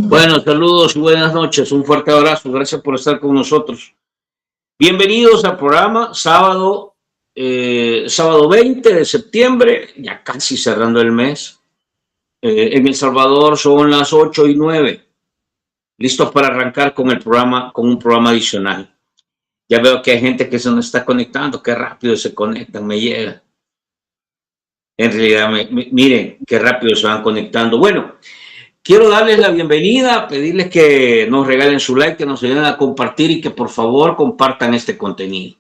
Bueno, saludos y buenas noches. Un fuerte abrazo. Gracias por estar con nosotros. Bienvenidos al programa sábado 20 de septiembre, ya casi cerrando el mes. En El Salvador son las 8:09. Listos para arrancar con el programa, con un programa adicional. Ya veo que hay gente que se nos está conectando. Qué rápido se conectan, me llega. En realidad, miren qué rápido se van conectando. Bueno, quiero darles la bienvenida, pedirles que nos regalen su like, que nos ayuden a compartir y que por favor compartan este contenido.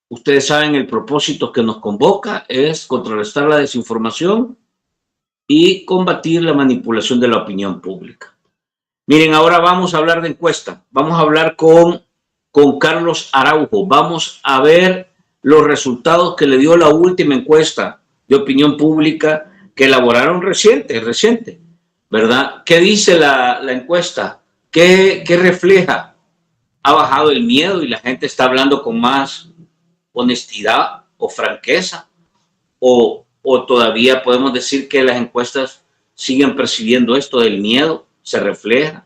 Ustedes saben, el propósito que nos convoca es contrarrestar la desinformación y combatir la manipulación de la opinión pública. Miren, ahora vamos a hablar de encuesta. Vamos a hablar con Carlos Araujo. Vamos a ver los resultados que le dio la última encuesta de opinión pública que elaboraron reciente, ¿verdad? ¿Qué dice la encuesta? ¿Qué refleja? ¿Ha bajado el miedo y la gente está hablando con más honestidad o franqueza? ¿O todavía podemos decir que las encuestas siguen percibiendo esto del miedo? ¿Se refleja?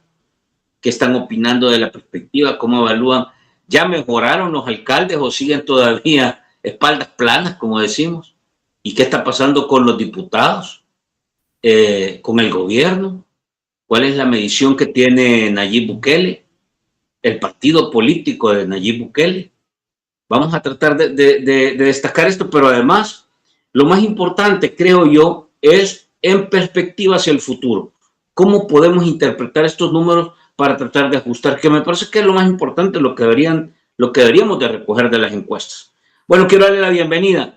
¿Qué están opinando de la perspectiva? ¿Cómo evalúan? ¿Ya mejoraron los alcaldes o siguen todavía espaldas planas, como decimos? ¿Y qué está pasando con los diputados? ¿Con el gobierno? ¿Cuál es la medición que tiene Nayib Bukele? ¿El partido político de Nayib Bukele? Vamos a tratar de destacar esto, pero además, lo más importante, creo yo, es en perspectiva hacia el futuro. ¿Cómo podemos interpretar estos números para tratar de ajustar? Que me parece que es lo más importante, lo que deberíamos de recoger de las encuestas. Bueno, quiero darle la bienvenida.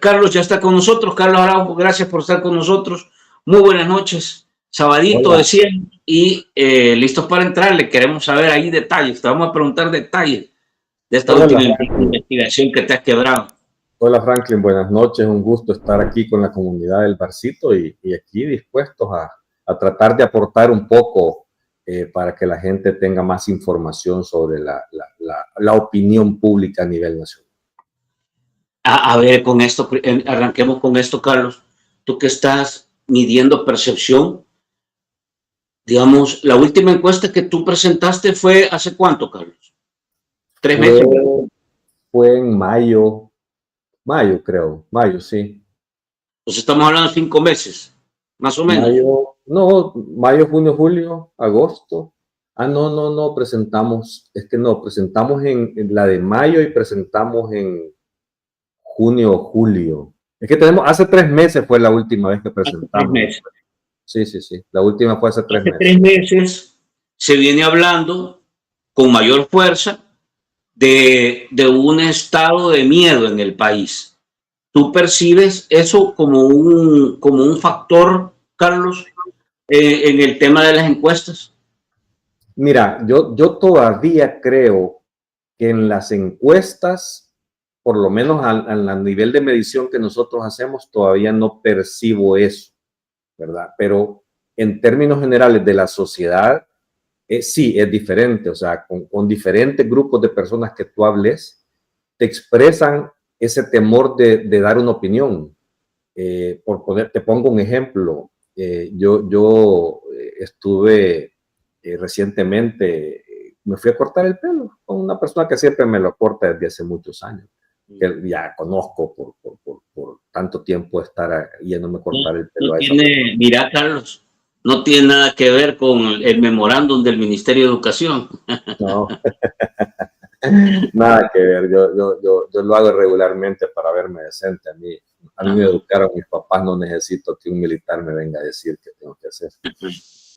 Carlos ya está con nosotros. Carlos Araujo, gracias por estar con nosotros. Muy buenas noches. Sabadito de 100 y listos para entrar. Le queremos saber ahí detalles. Te vamos a preguntar detalles de esta última investigación que te has quebrado. Hola Franklin, buenas noches. Un gusto estar aquí con la comunidad del Barcito y aquí dispuestos a tratar de aportar un poco para que la gente tenga más información sobre la opinión pública a nivel nacional. A ver, con esto, arranquemos con esto, Carlos. Tú que estás midiendo percepción, digamos, la última encuesta que tú presentaste fue ¿hace cuánto, Carlos? 3 meses. Fue en mayo, creo, mayo, sí. Pues estamos hablando de 5 meses, más o menos. Mayo, junio, julio, agosto. No, presentamos en la de mayo y presentamos en junio, julio. Es que hace 3 meses fue la última vez que presentamos. 3 meses. Sí. La última fue hace 3 meses. 3 meses se viene hablando con mayor fuerza de un estado de miedo en el país. ¿Tú percibes eso como un factor, Carlos, en el tema de las encuestas? Mira, yo todavía creo que en las encuestas, por lo menos al nivel de medición que nosotros hacemos, todavía no percibo eso, ¿verdad? Pero en términos generales de la sociedad, sí, es diferente. O sea, con diferentes grupos de personas que tú hables, te expresan ese temor de dar una opinión. Te pongo un ejemplo. Yo estuve recientemente, me fui a cortar el pelo con una persona que siempre me lo corta desde hace muchos años, que ya conozco por tanto tiempo estar yéndome a cortar el pelo. Mira, Carlos, no tiene nada que ver con el memorándum del Ministerio de Educación. No, nada que ver. Yo lo hago regularmente para verme decente. A mí me educaron mis papás, no necesito que un militar me venga a decir qué tengo que hacer.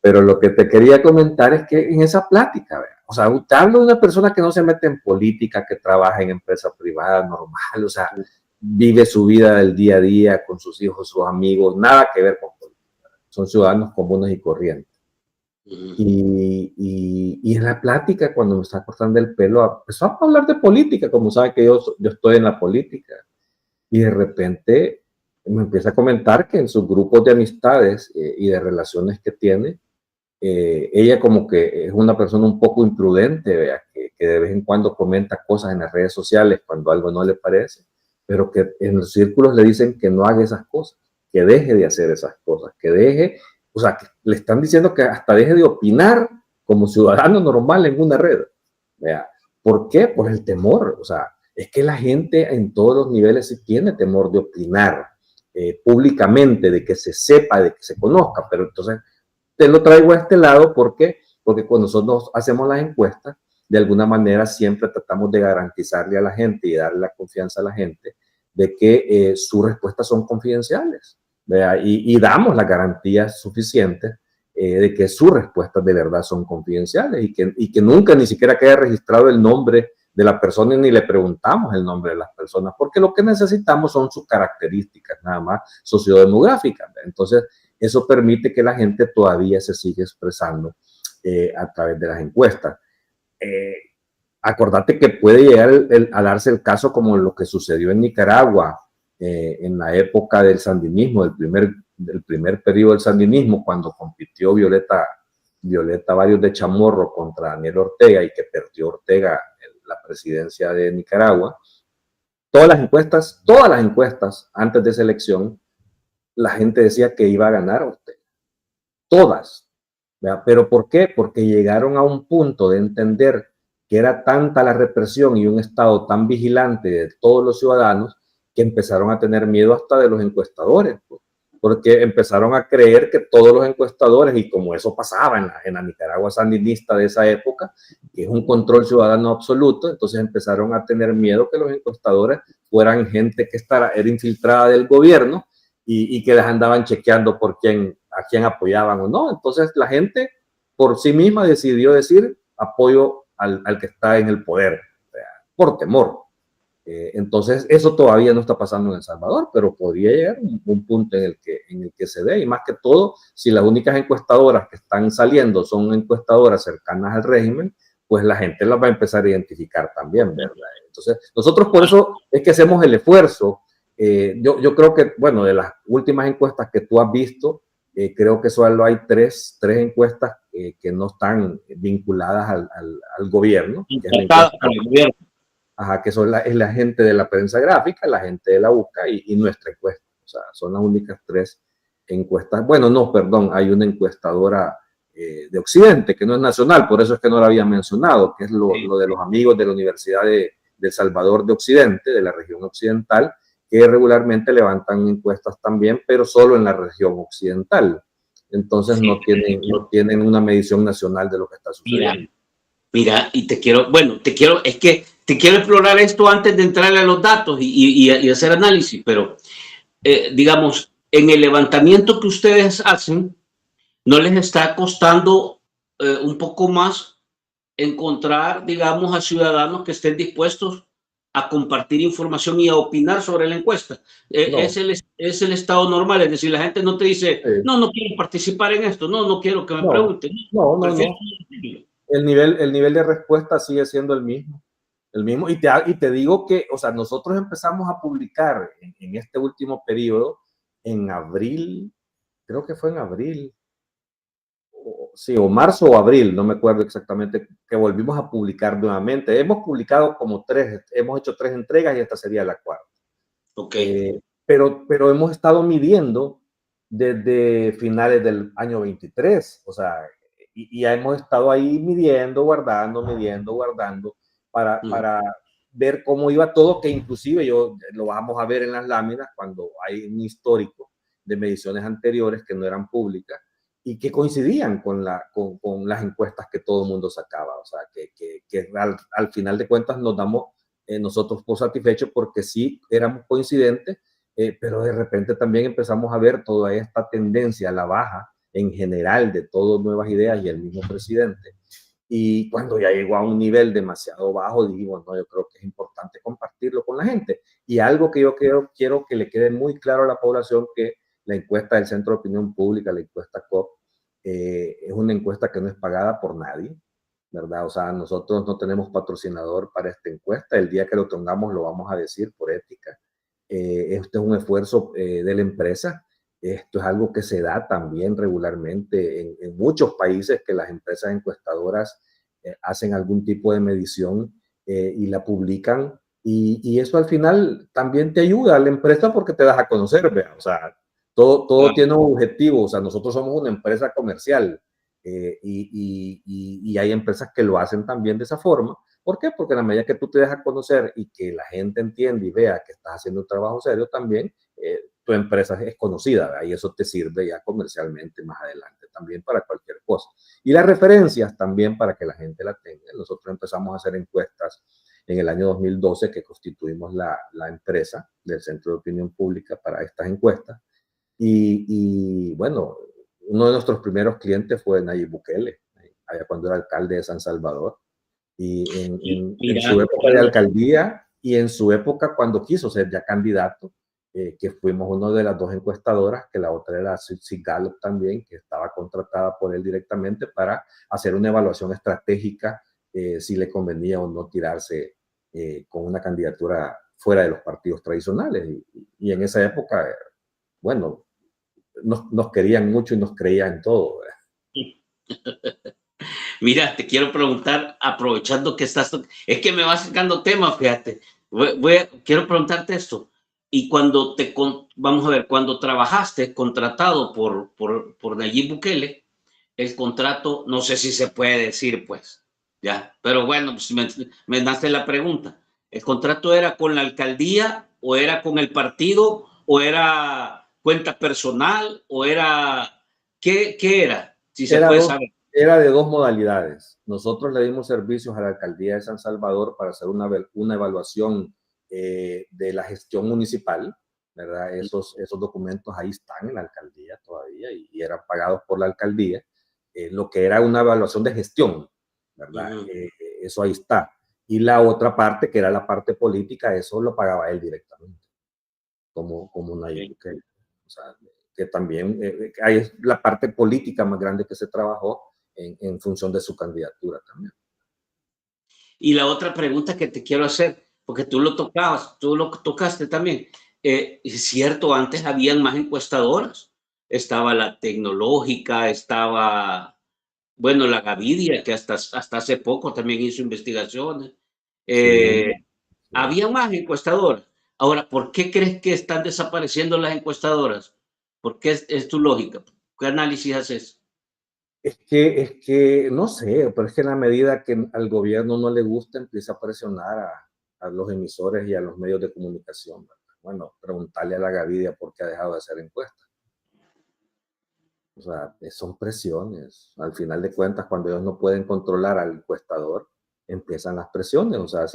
Pero lo que te quería comentar es que en esa plática, o sea, te hablo de una persona que no se mete en política, que trabaja en empresa privada normal, o sea, vive su vida del día a día con sus hijos, sus amigos, nada que ver con política. Son ciudadanos comunes y corrientes. Y en la plática, cuando me está cortando el pelo, empezó a hablar de política, como sabe que yo estoy en la política. Y de repente me empieza a comentar que en sus grupos de amistades y de relaciones que tiene, ella como que es una persona un poco imprudente, ¿vea? Que de vez en cuando comenta cosas en las redes sociales cuando algo no le parece, pero que en los círculos le dicen que no haga esas cosas, que deje de hacer esas cosas, que deje O sea, que le están diciendo que hasta deje de opinar como ciudadano normal en una red. ¿Vea? ¿Por qué? Por el temor. O sea, es que la gente en todos los niveles sí tiene temor de opinar públicamente, de que se sepa, de que se conozca. Pero entonces te lo traigo a este lado porque cuando nosotros hacemos las encuestas, de alguna manera siempre tratamos de garantizarle a la gente y darle la confianza a la gente de que sus respuestas son confidenciales. Y damos las garantías suficientes de que sus respuestas de verdad son confidenciales y que nunca ni siquiera quede registrado el nombre de la persona ni le preguntamos el nombre de las personas, porque lo que necesitamos son sus características, nada más sociodemográficas. Entonces, eso permite que la gente todavía se siga expresando a través de las encuestas. Acordate que puede llegar a darse el caso como lo que sucedió en Nicaragua en la época del sandinismo, del primer periodo del sandinismo, cuando compitió Violeta Barrios de Chamorro contra Daniel Ortega y que perdió Ortega la presidencia de Nicaragua. Todas las encuestas antes de esa elección, la gente decía que iba a ganar Ortega. Todas. ¿Verdad? ¿Pero por qué? Porque llegaron a un punto de entender que era tanta la represión y un Estado tan vigilante de todos los ciudadanos que empezaron a tener miedo hasta de los encuestadores, pues, porque empezaron a creer que todos los encuestadores, y como eso pasaba en la Nicaragua sandinista de esa época, que es un control ciudadano absoluto, entonces empezaron a tener miedo que los encuestadores fueran gente que era infiltrada del gobierno y que les andaban chequeando a quién apoyaban o no. Entonces la gente por sí misma decidió decir apoyo al que está en el poder, por temor. Entonces eso todavía no está pasando en El Salvador, pero podría llegar un punto en el que se dé, y más que todo, si las únicas encuestadoras que están saliendo son encuestadoras cercanas al régimen, pues la gente las va a empezar a identificar también, ¿verdad? Entonces nosotros por eso es que hacemos el esfuerzo. Yo creo que, bueno, de las últimas encuestas que tú has visto, creo que solo hay tres encuestas que no están vinculadas al gobierno. Que es el gobierno. Ajá, que es la gente de la prensa gráfica, la gente de la UCA y nuestra encuesta. O sea, son las únicas tres encuestas. Bueno, no, perdón, hay una encuestadora de Occidente, que no es nacional, por eso es que no la había mencionado, que es lo de los amigos de la Universidad de El Salvador de Occidente, de la región occidental, que regularmente levantan encuestas también, pero solo en la región occidental. Entonces no tienen una medición nacional de lo que está sucediendo. Mira, y te quiero explorar esto antes de entrarle a los datos y hacer análisis, pero digamos, en el levantamiento que ustedes hacen, ¿no les está costando un poco más encontrar, digamos, a ciudadanos que estén dispuestos a compartir información y a opinar sobre la encuesta? No. Es el estado normal, es decir, la gente no te dice, no quiero participar en esto, no quiero que me pregunten. No. El nivel de respuesta sigue siendo el mismo. Y te digo que, o sea, nosotros empezamos a publicar en este último periodo, en abril, creo que fue en abril, o marzo o abril, no me acuerdo exactamente, que volvimos a publicar nuevamente. Hemos publicado hemos hecho 3 entregas y esta sería la 4ª. Okay. Pero hemos estado midiendo desde finales del año 23, o sea, y ya hemos estado ahí midiendo, guardando, para ver cómo iba todo, que inclusive lo vamos a ver en las láminas cuando hay un histórico de mediciones anteriores que no eran públicas y que coincidían con las encuestas que todo el mundo sacaba. O sea, que al final de cuentas nos damos nosotros por satisfechos porque sí éramos coincidentes, pero de repente también empezamos a ver toda esta tendencia a la baja en general de todas Nuevas Ideas y el mismo presidente. Y cuando ya llegó a un nivel demasiado bajo, dijimos, no, yo creo que es importante compartirlo con la gente. Y algo que yo quiero que le quede muy claro a la población, que la encuesta del Centro de Opinión Pública, la encuesta COP, es una encuesta que no es pagada por nadie, ¿verdad? O sea, nosotros no tenemos patrocinador para esta encuesta. El día que lo tengamos lo vamos a decir por ética. Esto es un esfuerzo de la empresa. Esto es algo que se da también regularmente en muchos países, que las empresas encuestadoras hacen algún tipo de medición y la publican. Y eso al final también te ayuda a la empresa porque te das a conocer, ¿vea? O sea, Todo tiene un objetivo. O sea, nosotros somos una empresa comercial y hay empresas que lo hacen también de esa forma. ¿Por qué? Porque en la medida que tú te dejas conocer y que la gente entiende y vea que estás haciendo un trabajo serio también, tu empresa es conocida, ¿verdad? Y eso te sirve ya comercialmente más adelante también para cualquier cosa. Y las referencias también para que la gente la tenga. Nosotros empezamos a hacer encuestas en el año 2012 que constituimos la empresa del Centro de Opinión Pública para estas encuestas. Y bueno, uno de nuestros primeros clientes fue Nayib Bukele, allá cuando era alcalde de San Salvador. Y en su época de alcaldía y en su época cuando quiso ser ya candidato, que fuimos una de las dos encuestadoras, que la otra era Suzy Gallup también, que estaba contratada por él directamente para hacer una evaluación estratégica si le convenía o no tirarse con una candidatura fuera de los partidos tradicionales. Y en esa época, bueno, nos querían mucho y nos creían en todo. Mira, te quiero preguntar, aprovechando que estás, es que me va sacando temas, fíjate. Quiero preguntarte esto. Y cuando vamos a ver, cuando trabajaste contratado por Nayib Bukele, el contrato, no sé si se puede decir, pues, ya, pero bueno, pues me nace la pregunta. ¿El contrato era con la alcaldía o era con el partido o era cuenta personal o era, qué era? Si se puede saber. Era de dos modalidades. Nosotros le dimos servicios a la alcaldía de San Salvador para hacer una evaluación de la gestión municipal, ¿verdad? Esos documentos ahí están en la alcaldía todavía y eran pagados por la alcaldía. Lo que era una evaluación de gestión, ¿verdad? Eso ahí está. Y la otra parte, que era la parte política, eso lo pagaba él directamente, como Nayib Bukele. O sea, que también hay la parte política más grande que se trabajó en función de su candidatura también. Y la otra pregunta que te quiero hacer, porque tú lo tocaste también, es cierto, antes habían más encuestadoras, estaba la Tecnológica, estaba, bueno, la Gavidia, que hasta hace poco también hizo investigaciones, Sí, sí. había más encuestadoras. Ahora, ¿por qué crees que están desapareciendo las encuestadoras? ¿Por qué es tu lógica? ¿Qué análisis haces? Es que, no sé, pero es que en la medida que al gobierno no le gusta, empieza a presionar a los emisores y a los medios de comunicación, ¿verdad? Bueno, preguntarle a la Gavidia por qué ha dejado de hacer encuestas. O sea, son presiones. Al final de cuentas, cuando ellos no pueden controlar al encuestador, empiezan las presiones. O sea,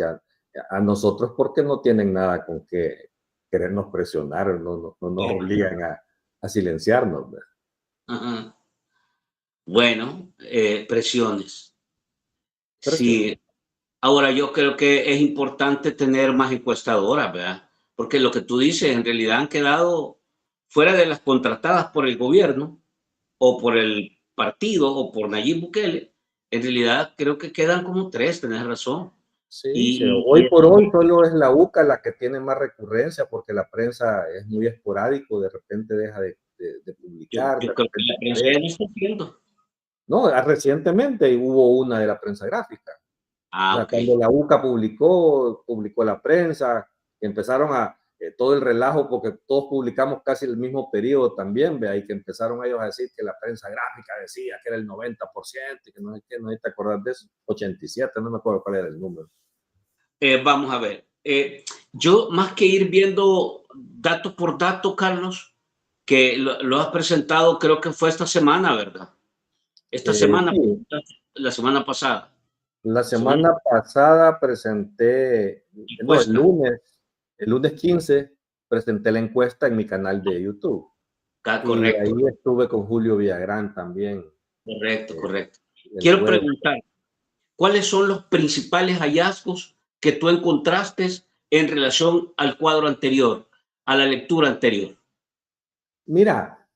a nosotros, porque no tienen nada con que querernos presionar, no nos obligan a silenciarnos, ¿verdad? Ajá. Bueno, presiones. Presiones. Sí, ahora yo creo que es importante tener más encuestadoras, ¿verdad? Porque lo que tú dices en realidad han quedado fuera de las contratadas por el gobierno o por el partido o por Nayib Bukele. En realidad creo que quedan como tres, tenés razón. Sí, sí. Y Hoy por hoy solo es la UCA la que tiene más recurrencia porque la prensa es muy esporádico, de repente deja de publicar, de yo creo que repente la prensa ya aparece. no está haciendo. No, recientemente hubo una de la prensa gráfica. O Ah, sea, ok. cuando la UCA publicó la prensa, empezaron todo el relajo, porque todos publicamos casi el mismo periodo también, ve ahí que empezaron ellos a decir que la prensa gráfica decía que era el 90% y que no sé qué, no hay que acordar de eso, 87, no me acuerdo cuál era el número. Vamos a ver. Yo, más que ir viendo dato por dato, Carlos, que lo has presentado, creo que fue esta semana, ¿verdad? Esta semana, Sí, la semana pasada. la La semana semana pasada presenté, no, encuesta. el lunes 15 presenté la encuesta en mi canal de YouTube y ahí Correcto, estuve con Julio Villagrán también correcto, eh, correcto. el Quiero jueves. preguntar, ¿cuáles son los principales hallazgos que tú encontraste en relación al cuadro anterior, a la lectura anterior? Mira,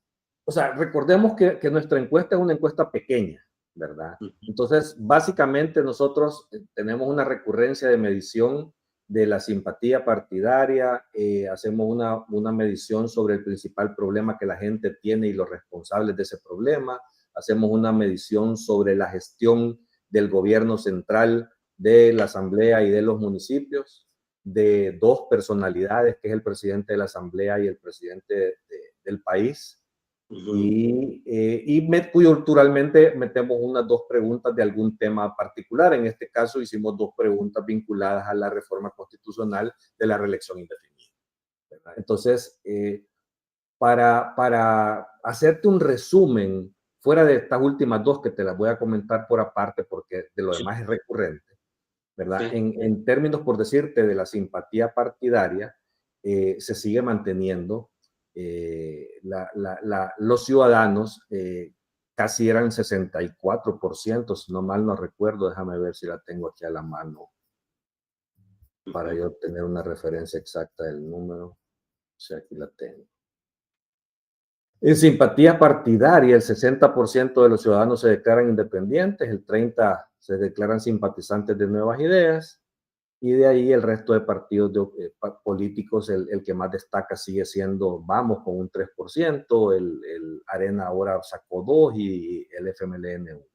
o sea, recordemos que nuestra encuesta es una encuesta pequeña, ¿verdad? Entonces, básicamente nosotros tenemos una recurrencia de medición de la simpatía partidaria, hacemos una medición sobre el principal problema que la gente tiene y los responsables de ese problema, hacemos una medición sobre la gestión del gobierno central, de la asamblea y de los municipios, de dos personalidades, que es el presidente de la asamblea y el presidente del país. Y culturalmente metemos unas 2 preguntas de algún tema particular. En este caso hicimos 2 preguntas vinculadas a la reforma constitucional de la reelección indefinida, ¿verdad? Entonces, para hacerte un resumen, fuera de estas últimas 2 que te las voy a comentar por aparte porque de lo demás es recurrente, ¿verdad? Sí. En términos, por decirte, de la simpatía partidaria, se sigue manteniendo. Los ciudadanos casi eran 64%, si no mal no recuerdo, déjame ver si la tengo aquí a la mano para yo tener una referencia exacta del número. O sea, aquí la tengo. En simpatía partidaria, el 60% de los ciudadanos se declaran independientes, el 30% se declaran simpatizantes de Nuevas Ideas, y de ahí el resto de partidos políticos, el que más destaca sigue siendo Vamos con un 3%, el Arena ahora sacó 2% y el FMLN 1%.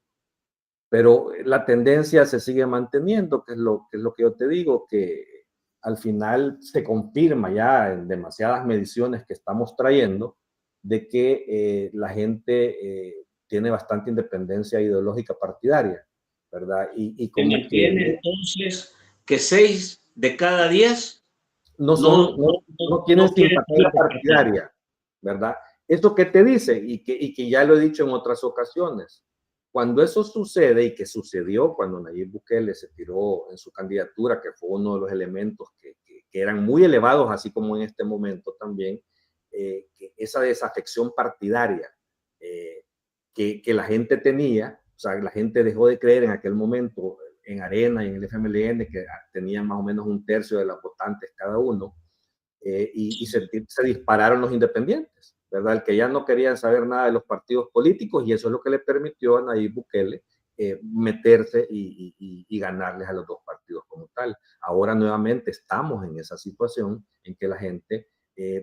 Pero la tendencia se sigue manteniendo, que es lo que yo te digo, que al final se confirma ya en demasiadas mediciones que estamos trayendo de que la gente tiene bastante independencia ideológica partidaria, ¿verdad? Y Se como mantiene que entonces que 6 de cada 10 no tienen no quieren simpatía saber de partido. partidaria, ¿verdad? ¿Eso qué te dice? Y que ya lo he dicho en otras ocasiones. Cuando eso sucede, y que sucedió cuando Nayib Bukele se tiró en su candidatura, que fue uno de los elementos que eran muy elevados, así como en este momento también, que esa desafección partidaria que la gente tenía, o sea, la gente dejó de creer en aquel momento en Arena y en el FMLN, que tenían más o menos 1/3 de los votantes cada uno, y se dispararon los independientes, ¿verdad? El que ya no querían saber nada de los partidos políticos, y eso es lo que le permitió a Nayib Bukele meterse y ganarles a los 2 partidos como tal. Ahora nuevamente estamos en esa situación en que la gente,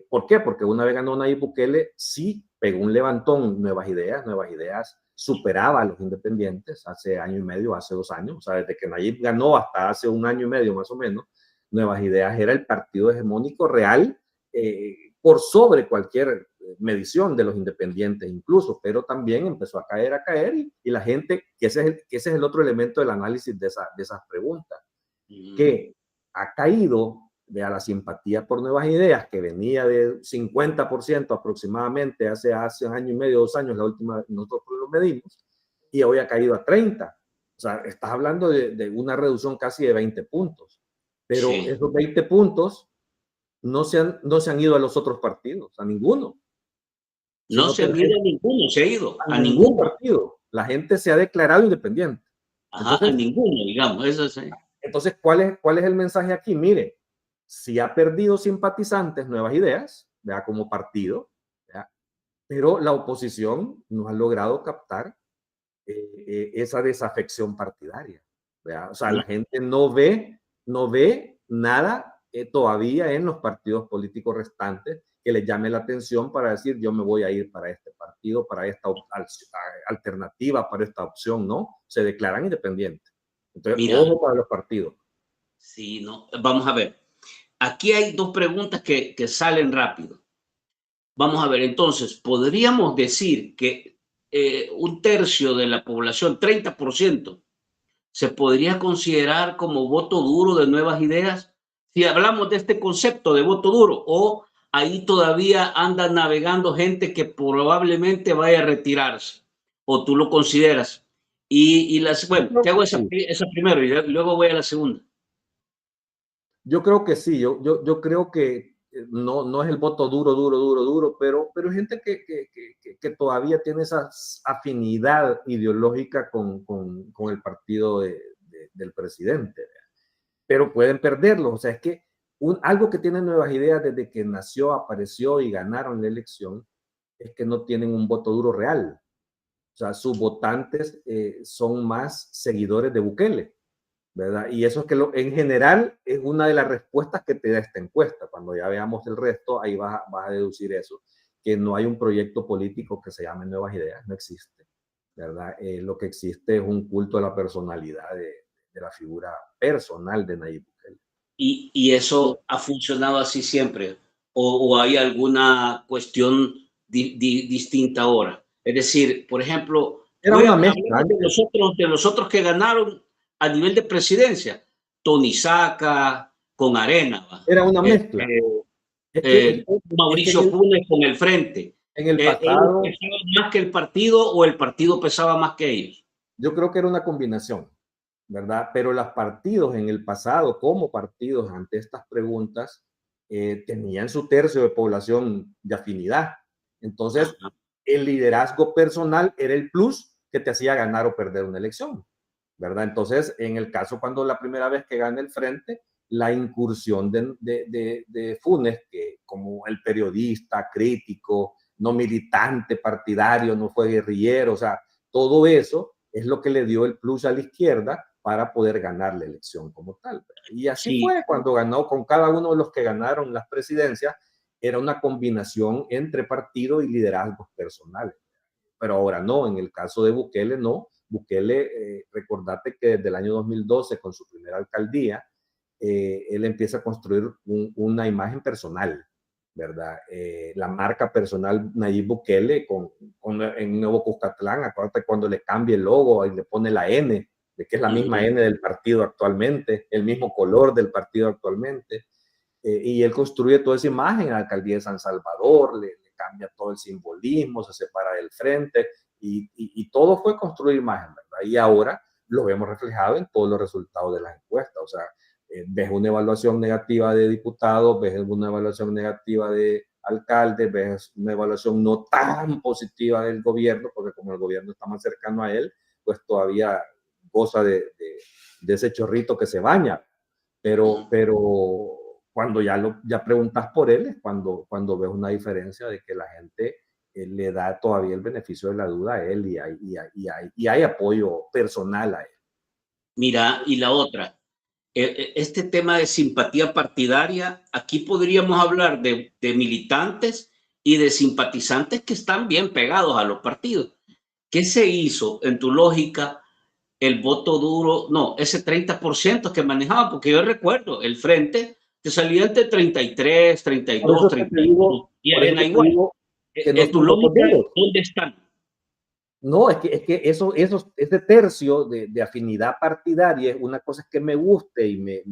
¿por qué? Porque una vez ganó Nayib Bukele, sí pegó un levantón. Nuevas Ideas superaba a los independientes hace año y medio, hace 2 años, o sea, desde que Nayib ganó hasta hace 1 año y medio más o menos, Nuevas Ideas era el partido hegemónico real, por sobre cualquier medición de los independientes incluso, pero también empezó a caer y la gente, que ese es el otro elemento del análisis de esas preguntas, que ha caído de a la simpatía por Nuevas Ideas, que venía de 50% aproximadamente hace 1 año y medio, 2 años, la última nosotros lo medimos, y hoy ha caído a 30%. O sea, estás hablando de una reducción casi de 20 puntos. Pero sí, esos 20 puntos no se han ido a los otros partidos, a ninguno. No se han ido a ninguno, se ha ido a ningún partido. La gente se ha declarado independiente. Ajá, entonces, a ninguno, digamos, eso sí. Entonces, ¿cuál es el mensaje aquí? Mire, si ha perdido simpatizantes Nuevas Ideas, ¿verdad? Como partido, ¿verdad? Pero la oposición no ha logrado captar esa desafección partidaria, ¿verdad? O sea, la gente no ve nada todavía en los partidos políticos restantes que les llame la atención para decir yo me voy a ir para este partido, para esta alternativa, para esta opción, ¿no? Se declaran independientes. Entonces, mira, ojo para los partidos. Sí, no, vamos a ver. Aquí hay 2 preguntas que salen rápido. Vamos a ver, entonces, podríamos decir que 1/3 de la población, 30%, se podría considerar como voto duro de Nuevas Ideas, si hablamos de este concepto de voto duro, o ahí todavía anda navegando gente que probablemente vaya a retirarse, o tú lo consideras. Bueno, te hago esa primero y luego voy a la segunda. Yo creo que sí, yo creo que no es el voto duro, pero hay gente que todavía tiene esa afinidad ideológica con el partido del presidente, pero pueden perderlo. O sea, es que algo que tienen Nuevas Ideas desde que nació, apareció y ganaron la elección, es que no tienen un voto duro real. O sea, sus votantes son más seguidores de Bukele, ¿verdad? Y eso es que en general es una de las respuestas que te da esta encuesta. Cuando ya veamos el resto, ahí vas a deducir eso, que no hay un proyecto político que se llame Nuevas Ideas, no existe, ¿verdad? Lo que existe es un culto a la personalidad de la figura personal de Nayib Bukele. ¿Y eso ha funcionado así siempre? ¿O hay alguna cuestión distinta ahora. Es decir, por ejemplo, Era una mezcla de los otros que ganaron a nivel de presidencia, Tony Saca con Arena, era una mezcla. Mauricio Funes con el Frente. En el ¿Ellos pasado, pesaban más que el partido o el partido pesaba más que ellos? yo creo que era una combinación, ¿verdad? Pero los partidos en el pasado, como partidos ante estas preguntas, tenían su tercio de población de afinidad. Entonces, el liderazgo personal era el plus que te hacía ganar o perder una elección, ¿verdad? Entonces, en el caso cuando la primera vez que gana el Frente, la incursión de Funes, que como el periodista, crítico, no militante, partidario, no fue guerrillero, o sea, todo eso es lo que le dio el plus a la izquierda para poder ganar la elección como tal. Y así fue cuando ganó con cada uno de los que ganaron las presidencias, era una combinación entre partido y liderazgos personales. Pero ahora no, en el caso de Bukele no. Bukele, recordate que desde el año 2012, con su primera alcaldía, él empieza a construir una imagen personal, ¿verdad? La marca personal Nayib Bukele en Nuevo Cuscatlán, acuérdate cuando le cambia el logo y le pone la N, de que es la misma N del partido actualmente, el mismo color del partido actualmente, y él construye toda esa imagen en la alcaldía de San Salvador, le cambia todo el simbolismo, se separa del Frente, y todo fue construir imagen, ¿verdad? Y ahora lo vemos reflejado en todos los resultados de las encuestas, o sea, ves una evaluación negativa de diputados, ves una evaluación negativa de alcaldes, ves una evaluación no tan positiva del gobierno, porque como el gobierno está más cercano a él, pues todavía goza de ese chorrito que se baña. Pero cuando ya preguntas por él, es cuando ves una diferencia de que la gente le da todavía el beneficio de la duda a él y hay apoyo personal a él. Mira, y la otra, este tema de simpatía partidaria, aquí podríamos hablar de militantes y de simpatizantes que están bien pegados a los partidos. ¿Qué se hizo en tu lógica el voto duro? No, ese 30% que manejaba, porque yo recuerdo, el Frente te salía entre 33, 32, 31, y Arena igual. En tu lógica, ¿dónde están? No, es que ese tercio de afinidad partidaria es una cosa que me guste y me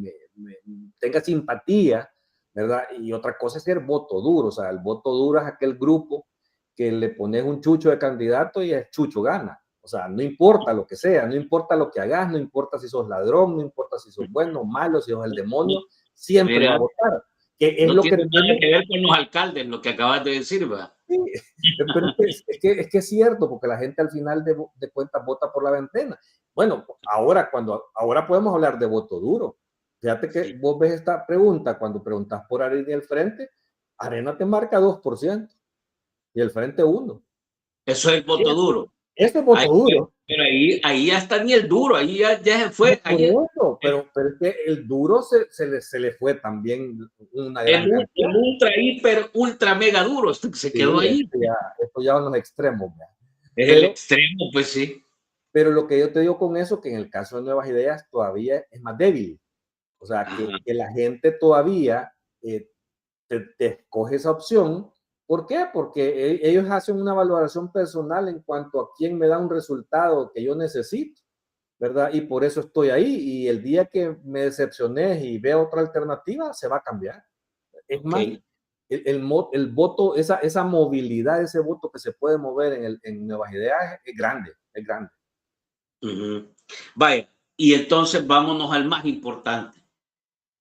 tenga simpatía, ¿verdad? Y otra cosa es el voto duro, o sea, el voto duro es aquel grupo que le pones un chucho de candidato y el chucho gana. O sea, no importa lo que sea, no importa lo que hagas, no importa si sos ladrón, no importa si sos bueno, malo, si sos el demonio, siempre va a votar. Que es no lo tiene nada que ver con los alcaldes, lo que acabas de decir, ¿verdad? Sí, pero es que es cierto, porque la gente al final de cuentas vota por la ventana. Bueno, ahora podemos hablar de voto duro. Fíjate que vos ves esta pregunta, cuando preguntas por Arena y el Frente, Arena te marca 2% y el Frente 1%. Eso es el voto duro. Este es voto duro. Pero ahí ya está ni el duro, ahí ya se fue. Por eso, pero es que el duro se le fue también una gran cantidad. El ultra, hiper, ultra, mega duro, se quedó ahí. Esto ya en los extremos. Es el extremo, pues sí. Pero lo que yo te digo con eso, que en el caso de Nuevas Ideas todavía es más débil. O sea, que la gente todavía te escoge esa opción. ¿Por qué? Porque ellos hacen una valoración personal en cuanto a quién me da un resultado que yo necesito, ¿verdad? Y por eso estoy ahí. Y el día que me decepcioné y veo otra alternativa, se va a cambiar. Es más, el voto, esa movilidad, ese voto que se puede mover en Nuevas Ideas es grande, es grande. Vaya, y entonces vámonos al más importante.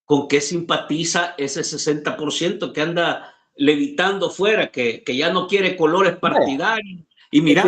¿Con qué simpatiza ese 60% que anda levitando fuera, que ya no quiere colores partidarios? Y mira,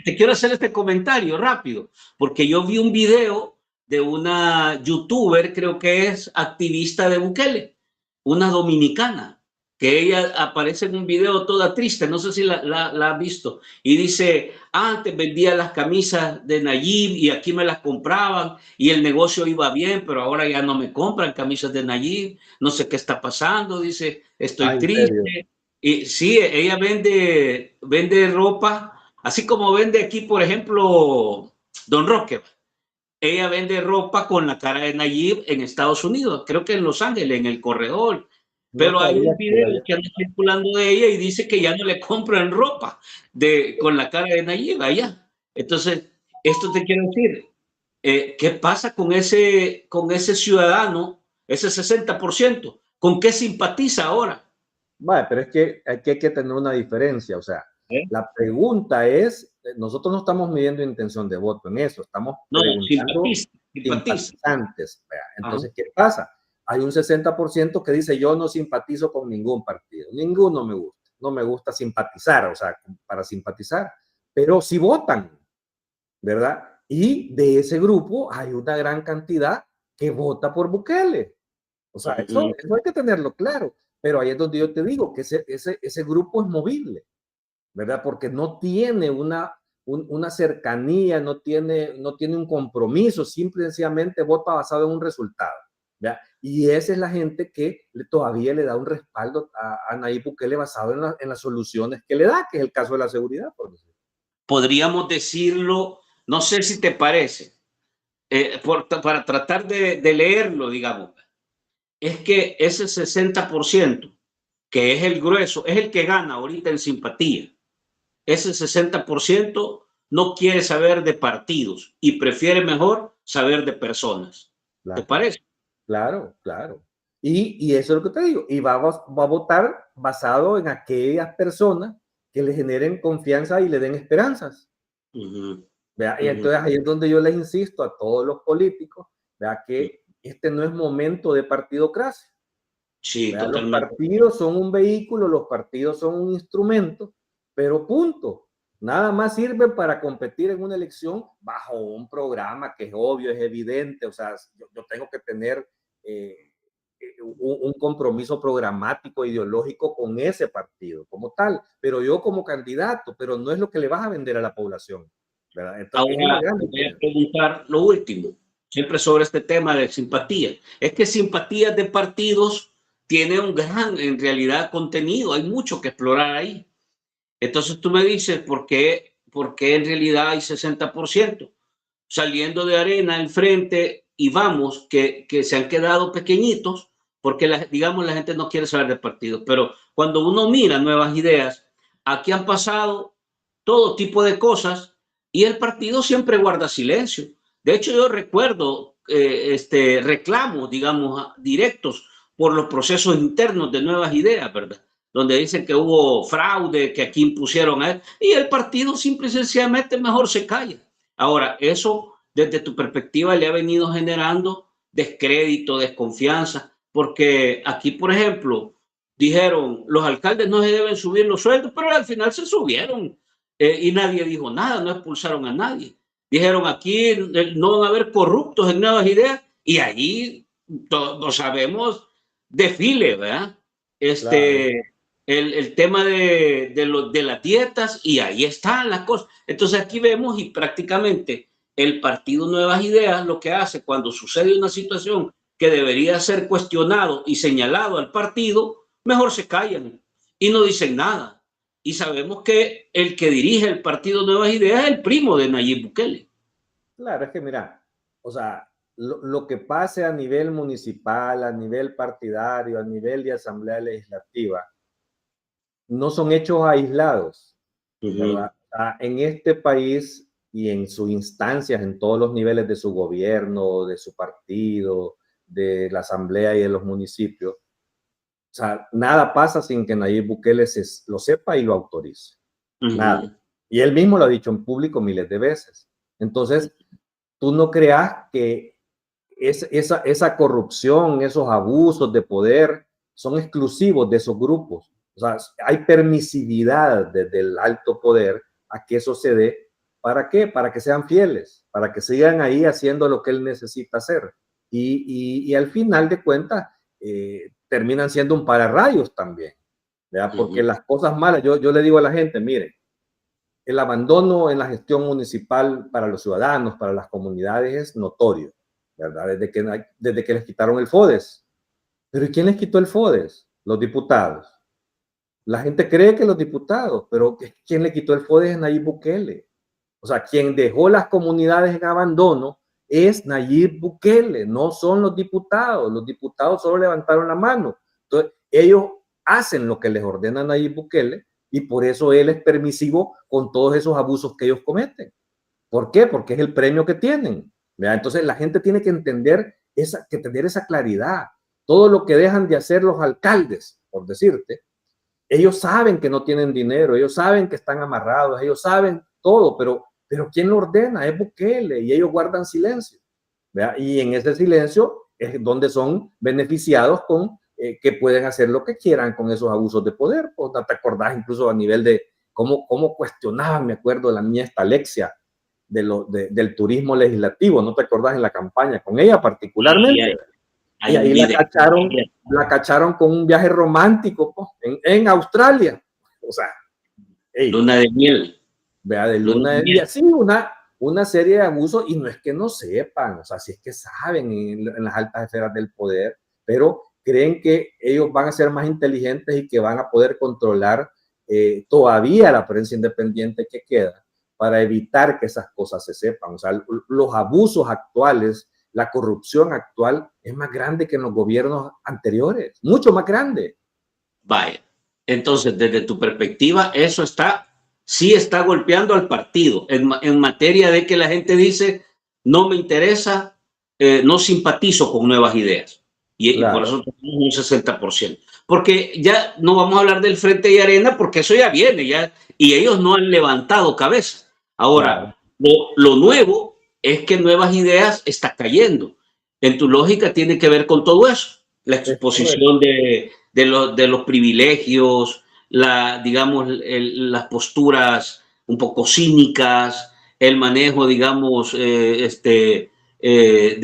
te quiero hacer este comentario rápido, porque yo vi un video de una youtuber, creo que es activista de Bukele, una dominicana, que ella aparece en un video toda triste, no sé si la has visto, y dice, antes vendía las camisas de Nayib y aquí me las compraban y el negocio iba bien, pero ahora ya no me compran camisas de Nayib, no sé qué está pasando, dice, estoy triste. Y sí, ella vende ropa, así como vende aquí, por ejemplo, Don Roque. Ella vende ropa con la cara de Nayib en Estados Unidos, creo que en Los Ángeles, en el corredor. No Pero hay sabía un que video que anda circulando de ella y dice que ya no le compran ropa con la cara de Nayib allá. Entonces, esto te quiero decir, ¿qué pasa con ese ciudadano, ese 60%? ¿Con qué simpatiza ahora? Vale, pero es que aquí hay que tener una diferencia. O sea, ¿Eh? la pregunta es, nosotros no estamos midiendo intención de voto en eso, estamos No, preguntando simpatiza, simpatiza. simpatizantes. Vea. Ajá. Entonces, ¿qué pasa? Hay un 60% que dice yo no simpatizo con ningún partido, ninguno me gusta, no me gusta simpatizar, o sea, para simpatizar, pero sí votan, ¿verdad? Y de ese grupo hay una gran cantidad que vota por Bukele. O sea, eso hay que tenerlo claro. Pero ahí es donde yo te digo que ese grupo es movible, ¿verdad? Porque no tiene una cercanía, no tiene un compromiso, simplemente vota basado en un resultado, ¿verdad? Y esa es la gente que todavía le da un respaldo a Nayib Bukele basado en las soluciones que le da, que es el caso de la seguridad, por decirlo. Podríamos decirlo, no sé si te parece, para tratar de leerlo, digamos, es que ese 60%, que es el grueso, es el que gana ahorita en simpatía. Ese 60% no quiere saber de partidos y prefiere mejor saber de personas. ¿Te Claro, parece? claro, claro. Y eso es lo que te digo. Y va a votar basado en aquellas personas que le generen confianza y le den esperanzas. Uh-huh. ¿Vea? Y Uh-huh. entonces ahí es donde yo les insisto a todos los políticos, ¿vea? Que este no es momento de partidocracia. Sí, ¿Vea? Los totalmente. partidos son un vehículo, los partidos son un instrumento, pero punto. Nada más sirven para competir en una elección bajo un programa que es obvio, es evidente. O sea, yo tengo que tener un compromiso programático, ideológico con ese partido como tal, pero yo como candidato, pero no es lo que le vas a vender a la población, ¿verdad? Entonces, es la Ahora gran te voy a diferencia. preguntar lo último, siempre sobre este tema de simpatía. Es que simpatías de partidos tiene un gran, en realidad, contenido. Hay mucho que explorar ahí. Entonces tú me dices, por qué en realidad hay 60%? Saliendo de Arena, el frente y vamos, que se han quedado pequeñitos, porque digamos la gente no quiere saber de partidos. Pero cuando uno mira nuevas ideas, aquí han pasado todo tipo de cosas y el partido siempre guarda silencio. De hecho, yo recuerdo reclamos, digamos, directos por los procesos internos de nuevas ideas, ¿verdad? Donde dicen que hubo fraude, que aquí impusieron a él, y el partido simple y sencillamente mejor se calla. Ahora, eso desde tu perspectiva le ha venido generando descrédito, desconfianza, porque aquí, por ejemplo, dijeron los alcaldes no se deben subir los sueldos, pero al final se subieron y nadie dijo nada, no expulsaron a nadie. Dijeron aquí no van a haber corruptos en nuevas ideas y allí todos sabemos desfile, ¿verdad? Claro. El tema de las dietas y ahí están las cosas. Entonces aquí vemos y prácticamente el partido Nuevas Ideas lo que hace cuando sucede una situación que debería ser cuestionado y señalado al partido, mejor se callan y no dicen nada. Y sabemos que el que dirige el partido Nuevas Ideas es el primo de Nayib Bukele. Claro, es que mira, o sea, lo que pase a nivel municipal, a nivel partidario, a nivel de asamblea legislativa, no son hechos aislados, ¿verdad? O sea, en este país y en sus instancias, en todos los niveles de su gobierno, de su partido, de la asamblea y de los municipios, o sea, nada pasa sin que Nayib Bukele lo sepa y lo autorice. Nada. Y él mismo lo ha dicho en público miles de veces. Entonces, tú no creas que esa corrupción, esos abusos de poder son exclusivos de esos grupos. O sea, hay permisividad desde el alto poder a que eso se dé. ¿Para qué? Para que sean fieles, para que sigan ahí haciendo lo que él necesita hacer. Y al final de cuentas, terminan siendo un pararrayos también, ¿verdad? Porque las cosas malas, yo le digo a la gente, miren, el abandono en la gestión municipal para los ciudadanos, para las comunidades es notorio, ¿verdad? Desde que les quitaron el FODES. Pero ¿y quién les quitó el FODES? Los diputados. La gente cree que los diputados, pero ¿quién le quitó el FODES es Nayib Bukele? O sea, quien dejó las comunidades en abandono es Nayib Bukele, no son los diputados. Los diputados solo levantaron la mano. Entonces, ellos hacen lo que les ordenan a Nayib Bukele y por eso él es permisivo con todos esos abusos que ellos cometen. ¿Por qué? Porque es el premio que tienen. ¿Verdad? Entonces la gente tiene que entender tener esa claridad. Todo lo que dejan de hacer los alcaldes, por decirte, ellos saben que no tienen dinero, ellos saben que están amarrados, ellos saben todo, pero ¿quién lo ordena? Es Bukele y ellos guardan silencio. ¿Verdad? Y en ese silencio es donde son beneficiados con que pueden hacer lo que quieran con esos abusos de poder. Pues, ¿te acordás incluso a nivel de cómo cuestionaban, me acuerdo, de la niña esta Alexia, del turismo legislativo? ¿No te acordás en la campaña? Con ella particularmente. Y ahí la cacharon con un viaje romántico pues, en Australia. O sea, hey, luna de miel. Vea, de luna de miel. Sí, una serie de abusos, y no es que no sepan, o sea, sí es que saben en las altas esferas del poder, pero creen que ellos van a ser más inteligentes y que van a poder controlar todavía la prensa independiente que queda para evitar que esas cosas se sepan. O sea, los abusos actuales, la corrupción actual es más grande que en los gobiernos anteriores, mucho más grande. Vaya, entonces desde tu perspectiva eso sí está golpeando al partido en materia de que la gente dice no me interesa, no simpatizo con nuevas ideas y por eso tenemos un 60%, porque ya no vamos a hablar del Frente y Arena porque eso ya viene ya y ellos no han levantado cabeza. Ahora, lo nuevo es que Nuevas Ideas está cayendo. En tu lógica tiene que ver con todo eso, la exposición de los privilegios, digamos, las posturas un poco cínicas, el manejo, digamos, de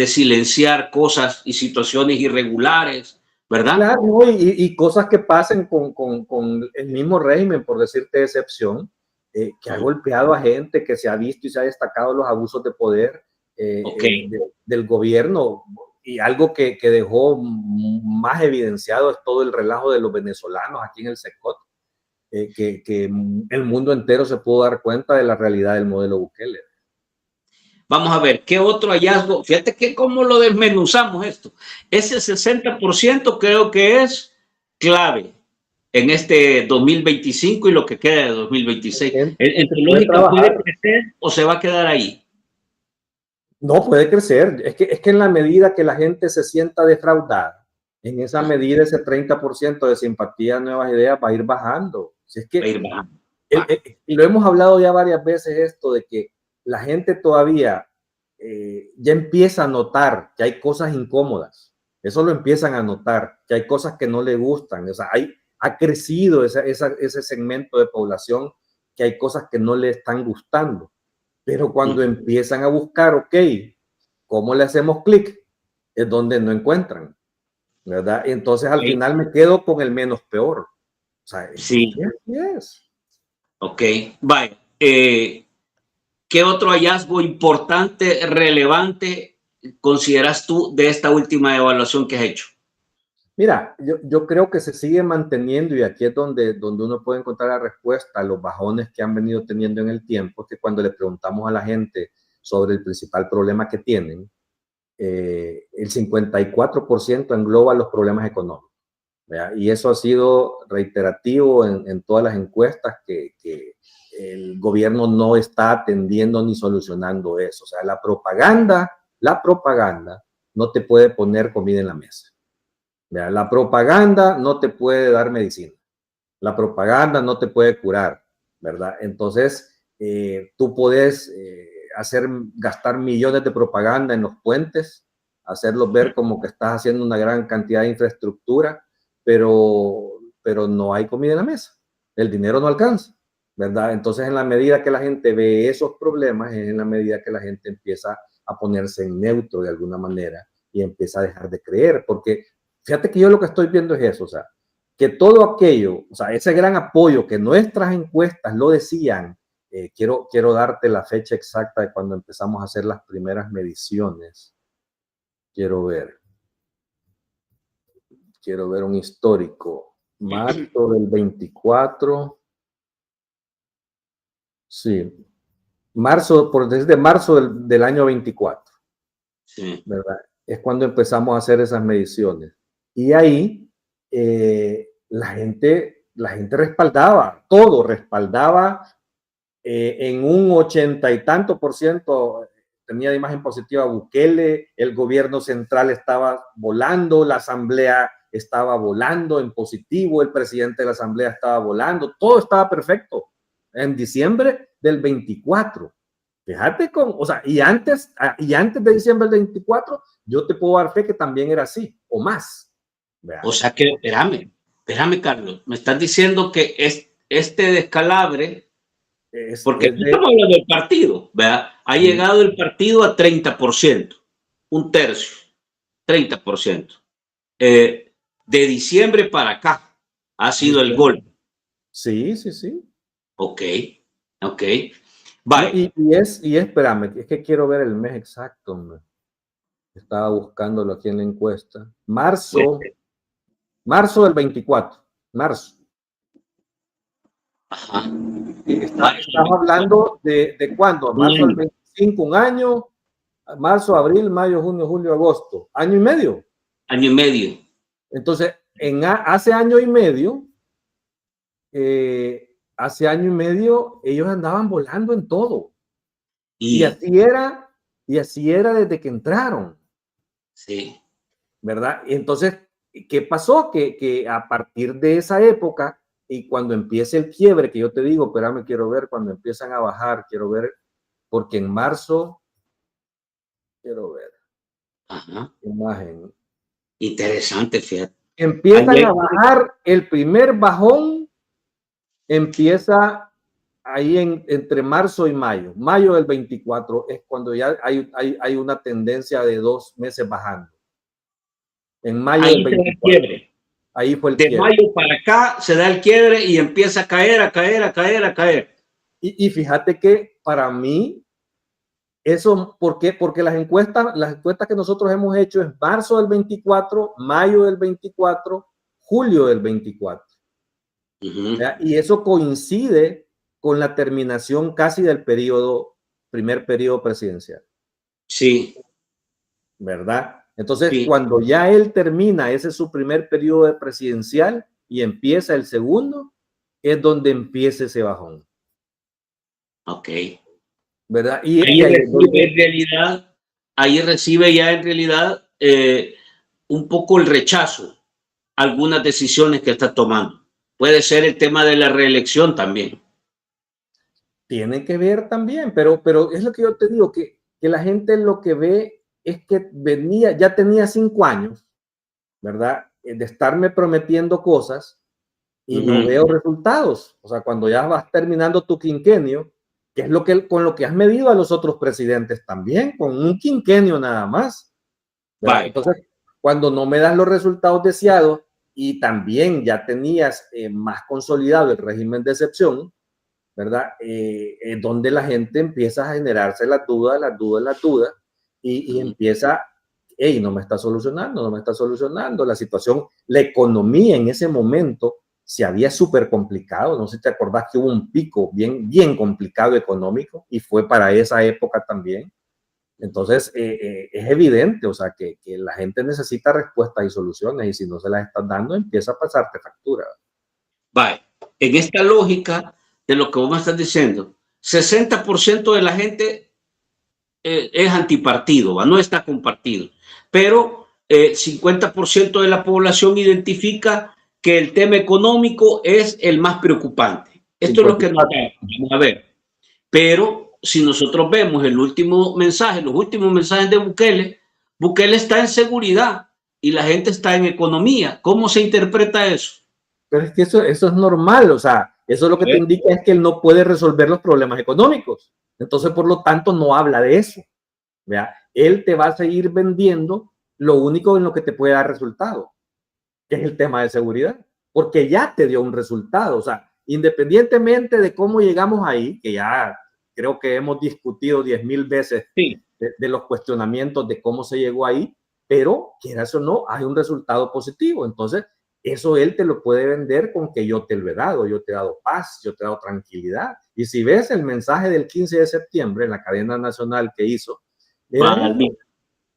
silenciar cosas y situaciones irregulares, ¿verdad? Claro, ¿no? Y cosas que pasen con el mismo régimen, por decirte excepción, que ha golpeado a gente, que se ha visto y se ha destacado los abusos de poder del gobierno. Y algo que dejó más evidenciado es todo el relajo de los venezolanos aquí en el SECOT, que el mundo entero se pudo dar cuenta de la realidad del modelo Bukele. Vamos a ver, ¿qué otro hallazgo? Fíjate que cómo lo desmenuzamos esto. Ese 60% creo que es clave en este 2025 y lo que queda de 2026. ¿En tu lógica puede crecer o se va a quedar ahí? No, puede crecer. Es que en la medida que la gente se sienta defraudada, en esa medida ese 30% de simpatía a Nuevas Ideas va a ir bajando. Si es que y lo hemos hablado ya varias veces esto de que la gente todavía ya empieza a notar que hay cosas incómodas. Eso lo empiezan a notar, que hay cosas que no le gustan. O sea, ha crecido ese segmento de población que hay cosas que no le están gustando. Pero cuando empiezan a buscar, ok, ¿cómo le hacemos clic? Es donde no encuentran, ¿verdad? Entonces al final me quedo con el menos peor. O sea, sí. Es. Ok, vaya. ¿Qué otro hallazgo importante, relevante, consideras tú de esta última evaluación que has hecho? Mira, yo creo que se sigue manteniendo, y aquí es donde uno puede encontrar la respuesta a los bajones que han venido teniendo en el tiempo, que cuando le preguntamos a la gente sobre el principal problema que tienen, el 54% engloba los problemas económicos. ¿Verdad? Y eso ha sido reiterativo en todas las encuestas que el gobierno no está atendiendo ni solucionando eso. O sea, la propaganda no te puede poner comida en la mesa. ¿Verdad? La propaganda no te puede dar medicina. La propaganda no te puede curar, ¿verdad? Entonces, tú puedes gastar millones de propaganda en los puentes, hacerlos ver como que estás haciendo una gran cantidad de infraestructura, pero no hay comida en la mesa. El dinero no alcanza, ¿verdad? Entonces, en la medida que la gente ve esos problemas, es en la medida que la gente empieza a ponerse en neutro de alguna manera y empieza a dejar de creer, porque fíjate que yo lo que estoy viendo es eso, o sea, que todo aquello, o sea, ese gran apoyo que nuestras encuestas lo decían, quiero darte la fecha exacta de cuando empezamos a hacer las primeras mediciones. Quiero ver un histórico. Marzo del 24. Sí. Desde marzo del año 24. Sí. ¿Verdad? Es cuando empezamos a hacer esas mediciones. Y ahí la gente respaldaba, todo respaldaba en un 80 y tanto por ciento tenía de imagen positiva Bukele, el gobierno central estaba volando, la asamblea estaba volando en positivo, el presidente de la asamblea estaba volando, todo estaba perfecto en diciembre del 24. Fíjate o sea, y antes de diciembre del 24, yo te puedo dar fe que también era así, o más. ¿Verdad? O sea que, espérame, Carlos, me estás diciendo que este descalabre, porque no estamos hablando del partido, ¿verdad? Ha llegado el partido a 30%, un tercio, 30%. De diciembre para acá ha sido el golpe. Sí, sí, sí. Ok. Vale. No, y espérame, es que quiero ver el mes exacto, hombre. Estaba buscándolo aquí en la encuesta. Marzo del 24. Marzo. Ajá. Estás hablando de ¿cuándo? Marzo del 25, un año. Marzo, abril, mayo, junio, julio, agosto. ¿Año y medio? Año y medio. Entonces, hace año y medio, ellos andaban volando en todo. Y así era desde que entraron. Sí. ¿Verdad? Y entonces, ¿qué pasó? Que a partir de esa época y cuando empiece el quiebre, que yo te digo, espérame, quiero ver cuando empiezan a bajar, quiero ver, porque en marzo, quiero ver. Ajá. Imagen. Interesante, fíjate. Empiezan a bajar, el primer bajón empieza ahí entre marzo y mayo. Mayo del 24 es cuando ya hay una tendencia de 2 meses bajando. En mayo del 24. Ahí fue el quiebre. De mayo para acá se da el quiebre y empieza a caer. Y fíjate que para mí, eso, ¿por qué? Porque las encuestas que nosotros hemos hecho es marzo del 24, mayo del 24, julio del 24. Y eso coincide con la terminación casi del primer periodo presidencial. Sí. ¿Verdad? Entonces, cuando ya él termina, ese es su primer periodo presidencial y empieza el segundo, es donde empieza ese bajón. Ok. ¿Verdad? Ahí recibe ya en realidad un poco el rechazo a algunas decisiones que está tomando. Puede ser el tema de la reelección también. Tiene que ver también, pero es lo que yo te digo, que la gente lo que ve es que ya tenía 5 años, ¿verdad? De estarme prometiendo cosas y no veo resultados. O sea, cuando ya vas terminando tu quinquenio, que es con lo que has medido a los otros presidentes también, con un quinquenio nada más. Entonces, cuando no me das los resultados deseados y también ya tenías más consolidado el régimen de excepción, ¿verdad? Donde la gente empieza a generarse las dudas y empieza, hey, no me está solucionando la situación. La economía en ese momento se había súper complicado, no sé si te acordás que hubo un pico bien complicado económico y fue para esa época también. Entonces, es evidente, o sea, que la gente necesita respuestas y soluciones y si no se las estás dando, empieza a pasarte factura. Vale, en esta lógica de lo que vos me estás diciendo, 60% de la gente es antipartido, no está con partido, pero 50% de la población identifica que el tema económico es el más preocupante. Esto 54. Es lo que vamos a ver. Pero si nosotros vemos los últimos mensajes de Bukele está en seguridad y la gente está en economía. ¿Cómo se interpreta eso? Pero es que eso es normal, o sea, eso lo que te indica es que él no puede resolver los problemas económicos. Entonces, por lo tanto, no habla de eso. ¿Vea? Él te va a seguir vendiendo lo único en lo que te puede dar resultado, que es el tema de seguridad, porque ya te dio un resultado. O sea, independientemente de cómo llegamos ahí, que ya creo que hemos discutido 10,000 veces de los cuestionamientos de cómo se llegó ahí, pero quieras o no, hay un resultado positivo. Entonces, eso él te lo puede vender con que yo te lo he dado, yo te he dado paz, yo te he dado tranquilidad. Y si ves el mensaje del 15 de septiembre en la cadena nacional que hizo,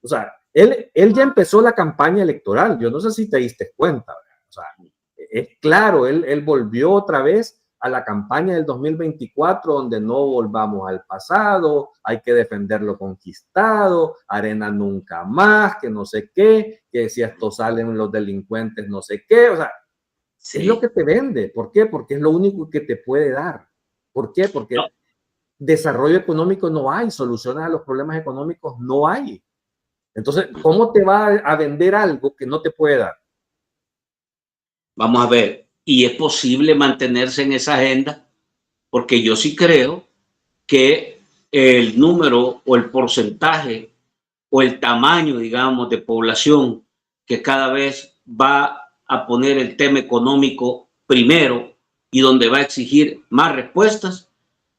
o sea, él ya empezó la campaña electoral. Yo no sé si te diste cuenta. O sea, es claro, él volvió otra vez a la campaña del 2024, donde no volvamos al pasado, hay que defender lo conquistado, arena nunca más, que no sé qué, que si esto salen los delincuentes no sé qué, o sea, sí. Es lo que te vende. ¿Por qué? Porque es lo único que te puede dar. ¿Por qué? Porque no. Desarrollo económico no hay, soluciones a los problemas económicos no hay. Entonces, ¿cómo te va a vender algo que no te puede dar? Vamos a ver, ¿y es posible mantenerse en esa agenda? Porque yo sí creo que el número o el porcentaje o el tamaño, digamos, de población que cada vez va a poner el tema económico primero y donde va a exigir más respuestas,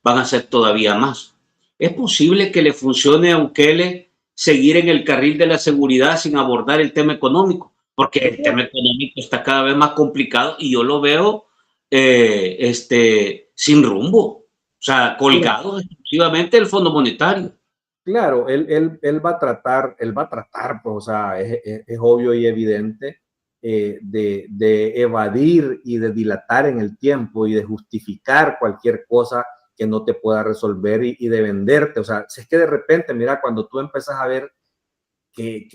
van a ser todavía más. Es posible que le funcione a Bukele seguir en el carril de la seguridad sin abordar el tema económico, porque el tema económico está cada vez más complicado y yo lo veo sin rumbo, o sea, colgado exclusivamente del Fondo Monetario. Claro, él va a tratar, pues, o sea, es obvio y evidente de evadir y de dilatar en el tiempo y de justificar cualquier cosa que no te pueda resolver y de venderte. O sea, si es que de repente, mira, cuando tú empiezas a ver que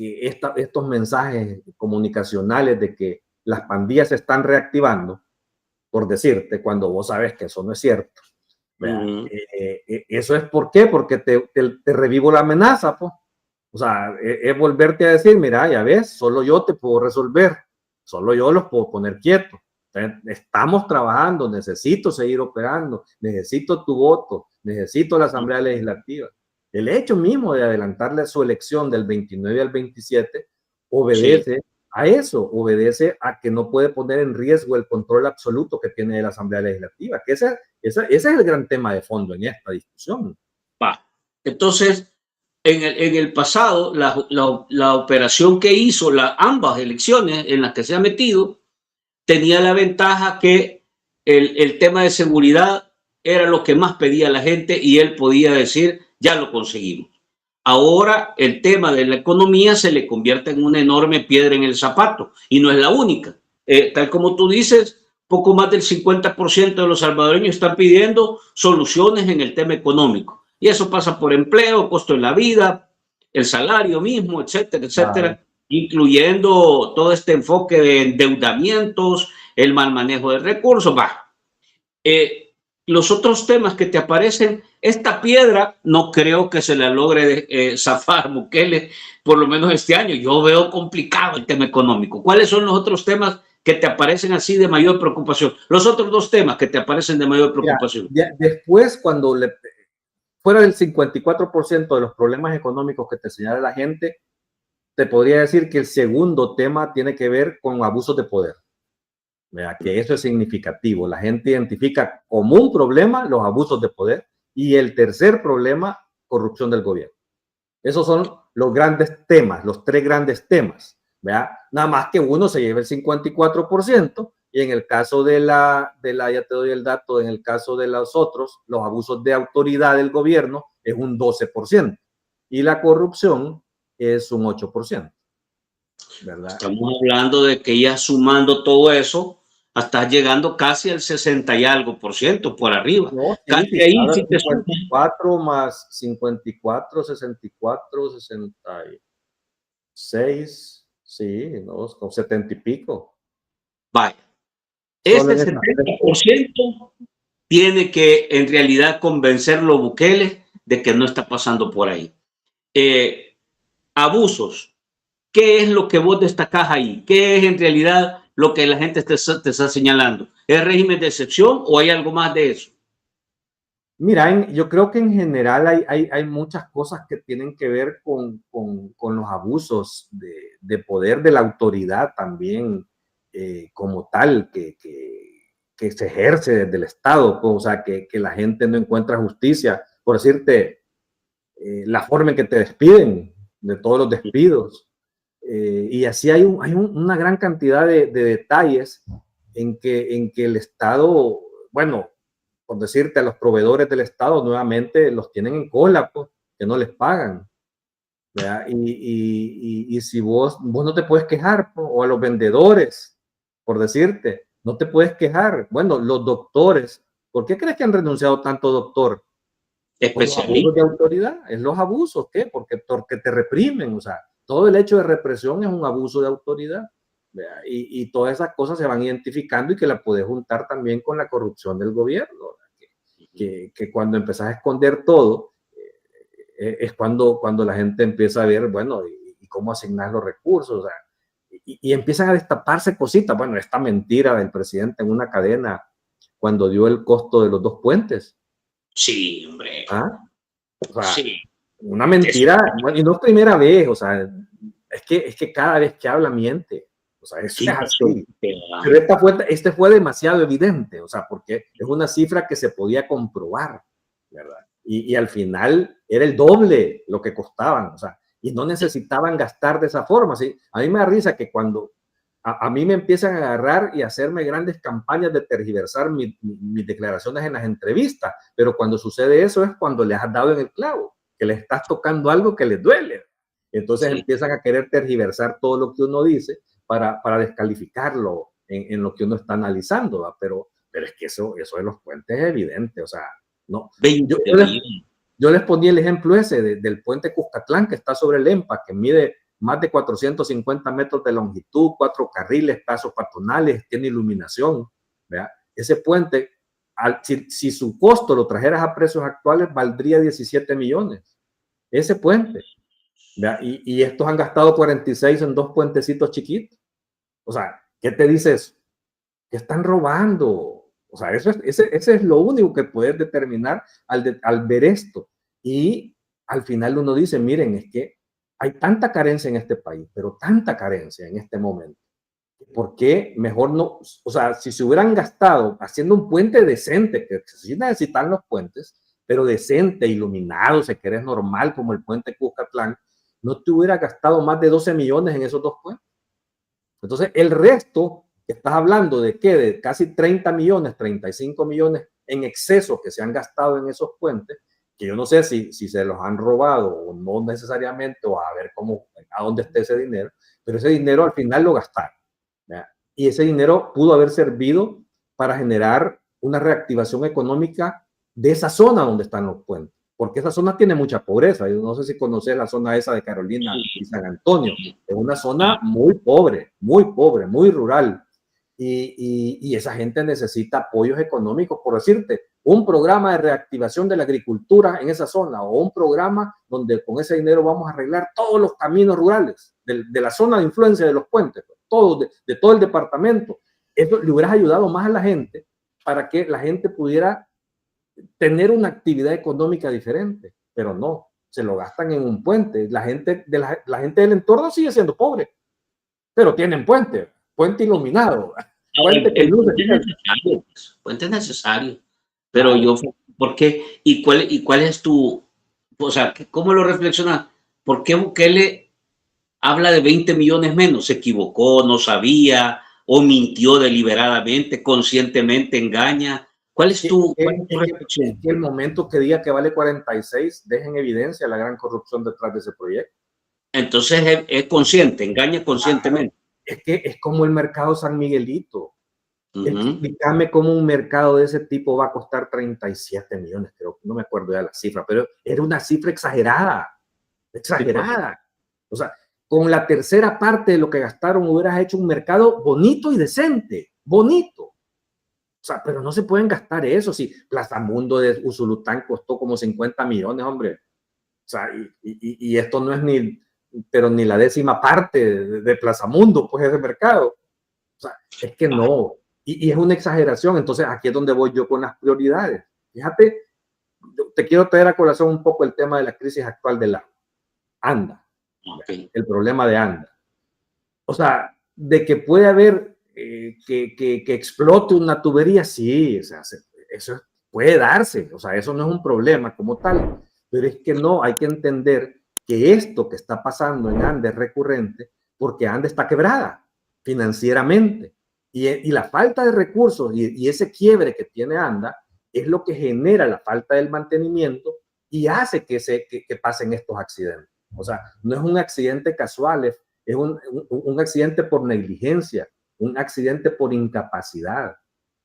estos mensajes comunicacionales de que las pandillas se están reactivando, por decirte, cuando vos sabes que eso no es cierto. Eso es ¿por qué? Porque te revivo la amenaza, pues. O sea, es volverte a decir, mira, ya ves, solo yo te puedo resolver, solo yo los puedo poner quietos. Estamos trabajando, necesito seguir operando, necesito tu voto, necesito la Asamblea Legislativa. El hecho mismo de adelantarle su elección del 29 al 27 obedece a eso, obedece a que no puede poner en riesgo el control absoluto que tiene de la Asamblea Legislativa, que ese es el gran tema de fondo en esta discusión. Entonces, en el pasado, la operación que hizo ambas elecciones en las que se ha metido, tenía la ventaja que el tema de seguridad era lo que más pedía la gente y él podía decir, ya lo conseguimos. Ahora el tema de la economía se le convierte en una enorme piedra en el zapato y no es la única. Tal como tú dices, poco más del 50% de los salvadoreños están pidiendo soluciones en el tema económico. Y eso pasa por empleo, costo de la vida, el salario mismo, etcétera, etcétera, incluyendo todo este enfoque de endeudamientos, el mal manejo de recursos. Los otros temas que te aparecen, esta piedra no creo que se la logre zafar Bukele, por lo menos este año. Yo veo complicado el tema económico. ¿Cuáles son los otros temas que te aparecen así de mayor preocupación? Los otros dos temas que te aparecen de mayor preocupación. Después, cuando fuera del 54% de los problemas económicos que te señala la gente, te podría decir que el segundo tema tiene que ver con abusos de poder. Vea, que eso es significativo. La gente identifica como un problema los abusos de poder y el tercer problema, corrupción del gobierno. Esos son los grandes temas, los tres grandes temas. Vea, nada más que uno se lleva el 54% y en el caso ya te doy el dato, en el caso de los otros, los abusos de autoridad del gobierno es un 12% y la corrupción es un 8%. ¿Verdad? Estamos hablando de que ya sumando todo eso, hasta llegando casi al 60 y algo por ciento por arriba. No, sí, casi ahí sí 54 más 54, 64, 66, sí, no, con 70 y pico. Vaya. Ese 70% tiene que en realidad convencerlo Bukele de que no está pasando por ahí. Abusos. ¿Qué es lo que vos destacás ahí? ¿Qué es en realidad lo que la gente te está señalando? ¿Es régimen de excepción o hay algo más de eso? Mira, yo creo que en general hay muchas cosas que tienen que ver con los abusos de poder de la autoridad también como tal, que se ejerce desde el Estado, pues, o sea, que la gente no encuentra justicia. Por decirte, la forma en que te despiden, de todos los despidos. Y así hay una gran cantidad de detalles en que el Estado, bueno, por decirte, a los proveedores del Estado nuevamente los tienen en cola, pues, que no les pagan. ¿Verdad? Y si vos no te puedes quejar, pues, o a los vendedores, por decirte, no te puedes quejar. Bueno, los doctores, ¿por qué crees que han renunciado tanto doctor? Por los abusos de autoridad, es los abusos, ¿qué? Porque te reprimen, o sea, todo el hecho de represión es un abuso de autoridad. Y todas esas cosas se van identificando y que la puedes juntar también con la corrupción del gobierno, que cuando empezás a esconder todo, es cuando la gente empieza a ver, bueno, y cómo asignar los recursos, o sea, y empiezan a destaparse cositas. Bueno, esta mentira del presidente en una cadena cuando dio el costo de los 2 puentes. Sí, hombre. ¿Ah? O sea, sí. Una mentira, bueno, y no es primera vez, o sea, es que cada vez que habla miente. O sea, eso es así. Pero este fue demasiado evidente, o sea, porque es una cifra que se podía comprobar, ¿verdad? Y al final era el doble lo que costaban, o sea, y no necesitaban gastar de esa forma, ¿sí? A mí me da risa que cuando a mí me empiezan a agarrar y hacerme grandes campañas de tergiversar mis declaraciones en las entrevistas, pero cuando sucede eso es cuando les has dado en el clavo, que les estás tocando algo que les duele. Entonces empiezan a querer tergiversar todo lo que uno dice para descalificarlo en lo que uno está analizando, ¿va? Pero es que eso de los puentes es evidente, o sea, no. Yo les ponía el ejemplo ese del puente Cuscatlán, que está sobre el EMPA, que mide más de 450 metros de longitud, 4 carriles, pasos peatonales, tiene iluminación, ¿verdad? Ese puente, si su costo lo trajeras a precios actuales, valdría 17 millones. Ese puente, ¿verdad? Y estos han gastado 46 en 2 puentecitos chiquitos. O sea, ¿qué te dice eso? Que están robando. O sea, ese es lo único que puedes determinar al ver esto. Y al final uno dice, miren, es que hay tanta carencia en este país, pero tanta carencia en este momento. ¿Por qué mejor no? O sea, si se hubieran gastado haciendo un puente decente, que sí necesitan los puentes, pero decente, iluminado, si querés normal, como el puente Cuscatlán, no te hubiera gastado más de 12 millones en esos 2 puentes. Entonces, el resto, que estás hablando de qué, de casi 30 millones, 35 millones en exceso que se han gastado en esos puentes, que yo no sé si se los han robado o no necesariamente, o a ver a dónde esté ese dinero, pero ese dinero al final lo gastaron, ¿verdad? Y ese dinero pudo haber servido para generar una reactivación económica de esa zona donde están los puentes, porque esa zona tiene mucha pobreza. Yo no sé si conoces la zona esa de Carolina y San Antonio, es una zona muy pobre, muy rural. Y esa gente necesita apoyos económicos, por decirte, un programa de reactivación de la agricultura en esa zona, o un programa donde con ese dinero vamos a arreglar todos los caminos rurales de la zona de influencia de los puentes, todo, de todo el departamento. Eso le hubiera ayudado más a la gente para que la gente pudiera tener una actividad económica diferente, pero no, se lo gastan en un puente. La gente del entorno sigue siendo pobre, pero tienen puente iluminado. Puente necesario. Pero yo, ¿por qué? ¿Y cuál es tu, o sea, cómo lo reflexionas? ¿Por qué Bukele habla de 20 millones menos? ¿Se equivocó, no sabía, o mintió deliberadamente, conscientemente engaña? ¿Cuál es tu reflexión? Que el momento que diga que vale 46 deja en evidencia la gran corrupción detrás de ese proyecto. Entonces es consciente, engaña conscientemente. Es que es como el mercado San Miguelito. Explícame cómo un mercado de ese tipo va a costar 37 millones, creo, no me acuerdo ya la cifra, pero era una cifra exagerada. O sea, con la tercera parte de lo que gastaron hubieras hecho un mercado bonito y decente, bonito. O sea, pero no se pueden gastar eso. Si Plaza Mundo de Usulután costó como 50 millones, hombre. O sea, y esto no es ni la 10ª parte de Plaza Mundo, pues ese mercado. O sea, es que no. Y es una exageración. Entonces, aquí es donde voy yo con las prioridades. Fíjate, te quiero traer a colación un poco el tema de la crisis actual del agua. ANDA. El problema de ANDA. O sea, de que puede haber que explote una tubería, sí, o sea, eso puede darse, o sea, eso no es un problema como tal, pero es que no, hay que entender que esto que está pasando en ANDA es recurrente porque ANDA está quebrada financieramente y la falta de recursos y ese quiebre que tiene ANDA es lo que genera la falta del mantenimiento y hace que pasen estos accidentes. O sea, no es un accidente casual, es un accidente por negligencia, un accidente por incapacidad.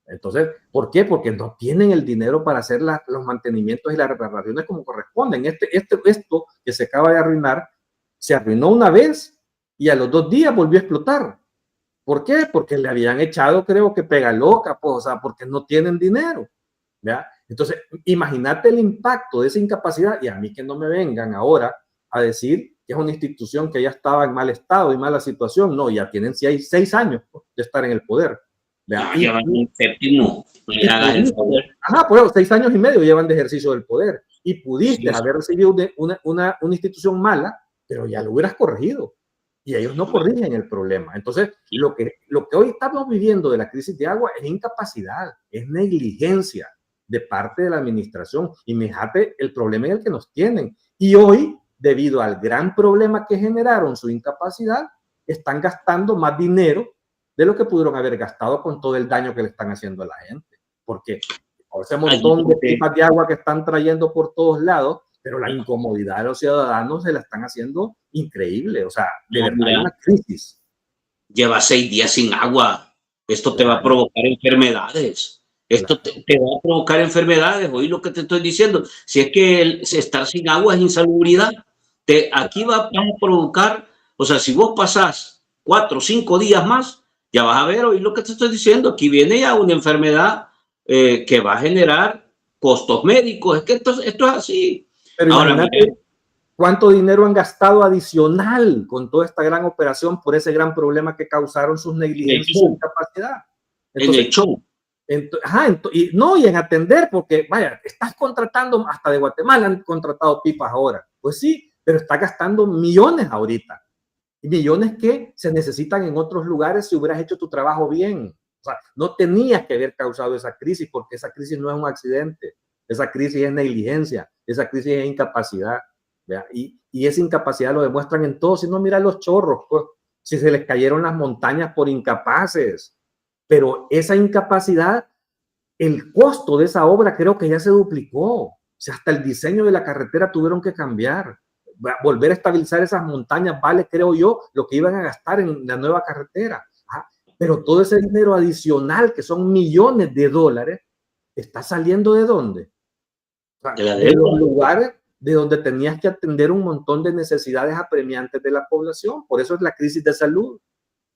Entonces, ¿por qué? Porque no tienen el dinero para hacer los mantenimientos y las reparaciones como corresponden. Esto que se acaba de arruinar, se arruinó una vez y a los 2 días volvió a explotar. ¿Por qué? Porque le habían echado, creo que pega loca, pues, o sea, porque no tienen dinero. ¿Ya? Entonces, imagínate el impacto de esa incapacidad y a mí que no me vengan ahora a decir que es una institución que ya estaba en mal estado y mala situación. No, ya tienen 6 años de estar en el poder. Ya llevan un séptimo. Ajá, pues 6 años y medio llevan de ejercicio del poder y pudiste Sí, haber recibido una institución mala, pero ya lo hubieras corregido. Y ellos no corrigen el problema. Entonces, lo que hoy estamos viviendo de la crisis de agua es incapacidad, es negligencia de parte de la administración. Y fíjate el problema en el que nos tienen. Y hoy, debido al gran problema que generaron su incapacidad, están gastando más dinero de lo que pudieron haber gastado con todo el daño que le están haciendo a la gente. Porque ese montón de pipas de agua que están trayendo por todos lados, pero la incomodidad de los ciudadanos se la están haciendo increíble. O sea, de verdad hay una crisis. Lleva 6 días sin agua. Esto te va a provocar enfermedades. Esto te va a provocar enfermedades. Oí lo que te estoy diciendo. Si es que estar sin agua es insalubridad, aquí va a provocar, o sea, si vos pasás 4 o 5 días más, ya vas a ver, oí lo que te estoy diciendo. Aquí viene ya una enfermedad que va a generar costos médicos. Es que esto es así. Pero ahora, imagínate cuánto dinero han gastado adicional con toda esta gran operación por ese gran problema que causaron sus negligencias y incapacidad. Entonces, en el show. Y en atender, porque vaya, estás contratando, hasta de Guatemala han contratado pipas ahora. Pues sí, pero está gastando millones ahorita. Millones que se necesitan en otros lugares si hubieras hecho tu trabajo bien. O sea, no tenías que haber causado esa crisis, porque esa crisis no es un accidente. Esa crisis es negligencia, esa crisis es incapacidad. Y esa incapacidad lo demuestran en todo. Si no, mira los chorros, pues, si se les cayeron las montañas por incapaces. Pero esa incapacidad, el costo de esa obra creo que ya se duplicó. O sea, hasta el diseño de la carretera tuvieron que cambiar. Volver a estabilizar esas montañas vale, creo yo, lo que iban a gastar en la nueva carretera. Pero todo ese dinero adicional, que son millones de dólares, ¿está saliendo de dónde? O sea, de los lugares de donde tenías que atender un montón de necesidades apremiantes de la población. Por eso es la crisis de salud.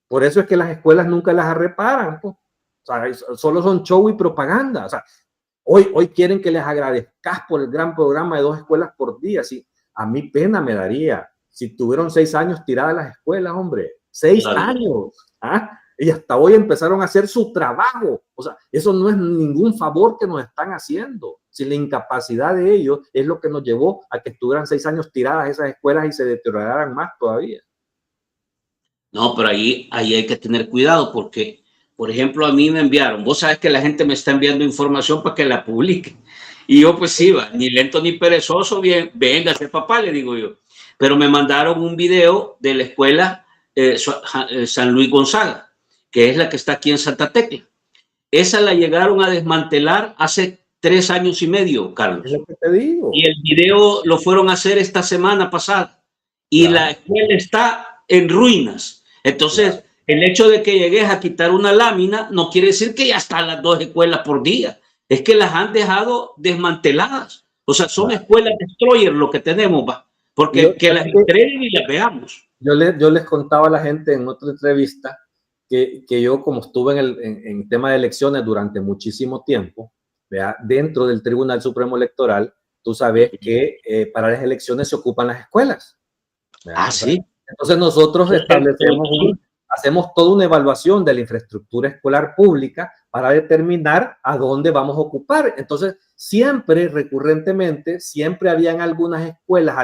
Por eso es que las escuelas nunca las reparan. Pues. O sea, solo son show y propaganda. O sea, hoy quieren que les agradezcas por el gran programa de 2 escuelas por día. Sí, a mí pena me daría si tuvieron 6 años tiradas las escuelas, hombre. 6 años. Y hasta hoy empezaron a hacer su trabajo. O sea, eso no es ningún favor que nos están haciendo. Si la incapacidad de ellos es lo que nos llevó a que estuvieran 6 años tiradas esas escuelas y se deterioraran más todavía. No, pero ahí hay que tener cuidado porque, por ejemplo, a mí me enviaron, vos sabes que la gente me está enviando información para que la publique. Y yo pues iba, ni lento ni perezoso, bien, véngase papá, le digo yo. Pero me mandaron un video de la escuela San Luis Gonzaga, que es la que está aquí en Santa Tecla. Esa la llegaron a desmantelar hace 3 años y medio, Carlos. Es lo que te digo. Y el video lo fueron a hacer esta semana pasada. Y la escuela está en ruinas. Entonces, el hecho de que llegues a quitar una lámina no quiere decir que ya están las 2 escuelas por día. Es que las han dejado desmanteladas. O sea, son escuelas destroyer lo que tenemos, porque que las entreguen y las veamos. Yo les contaba a la gente en otra entrevista que yo, como estuve en tema de elecciones durante muchísimo tiempo, dentro del Tribunal Supremo Electoral, tú sabes que para las elecciones se ocupan las escuelas. Sí. Entonces nosotros hacemos toda una evaluación de la infraestructura escolar pública para determinar a dónde vamos a ocupar. Entonces, recurrentemente, siempre habían algunas escuelas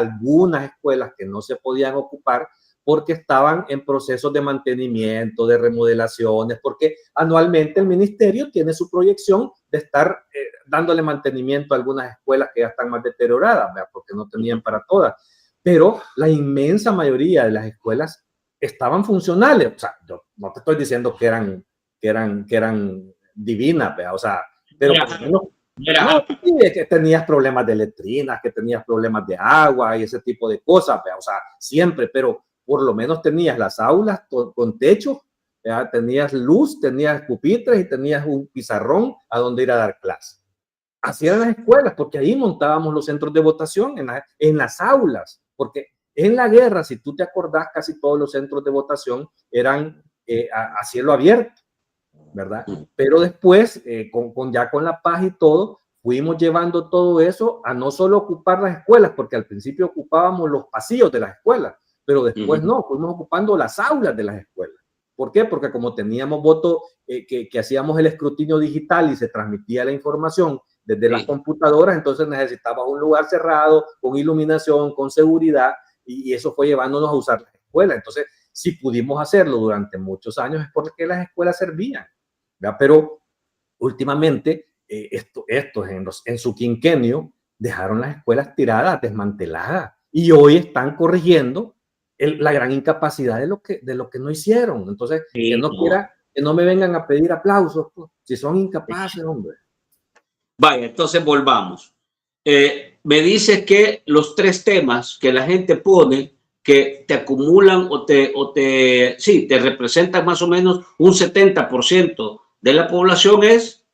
que no se podían ocupar porque estaban en procesos de mantenimiento, de remodelaciones, porque anualmente el ministerio tiene su proyección de estar dándole mantenimiento a algunas escuelas que ya están más deterioradas, porque no tenían para todas. Pero la inmensa mayoría de las escuelas estaban funcionales. O sea, yo no te estoy diciendo que eran divinas, o sea, pero por lo menos que tenías problemas de letrinas, que tenías problemas de agua y ese tipo de cosas, o sea, siempre, pero por lo menos tenías las aulas con techo, ¿ya? Tenías luz, tenías pupitres y tenías un pizarrón a donde ir a dar clase. Así eran las escuelas, porque ahí montábamos los centros de votación en las aulas, porque en la guerra, si tú te acordás, casi todos los centros de votación eran a cielo abierto, ¿verdad? Pero después, ya con la paz y todo, fuimos llevando todo eso a no solo ocupar las escuelas, porque al principio ocupábamos los pasillos de las escuelas, pero después no, fuimos ocupando las aulas de las escuelas. ¿Por qué? Porque como teníamos voto, que hacíamos el escrutinio digital y se transmitía la información desde las computadoras, entonces necesitabas un lugar cerrado, con iluminación, con seguridad, y eso fue llevándonos a usar las escuelas. Entonces, si pudimos hacerlo durante muchos años es porque las escuelas servían, ¿verdad? Pero últimamente, en su quinquenio, dejaron las escuelas tiradas, desmanteladas, y hoy están corrigiendo la gran incapacidad de lo que no hicieron. Entonces, que no me vengan a pedir aplausos, pues, si son incapaces, hombre. Vaya, entonces volvamos. Me dices que los 3 temas que la gente pone que te acumulan te representan más o menos un 70% de la población es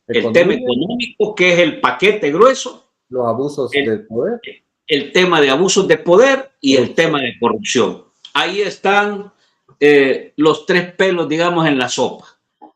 el tema económico, que es el paquete grueso, los abusos de poder, el tema de abusos de poder y el tema de corrupción. Ahí están los 3 pelos, digamos, en la sopa.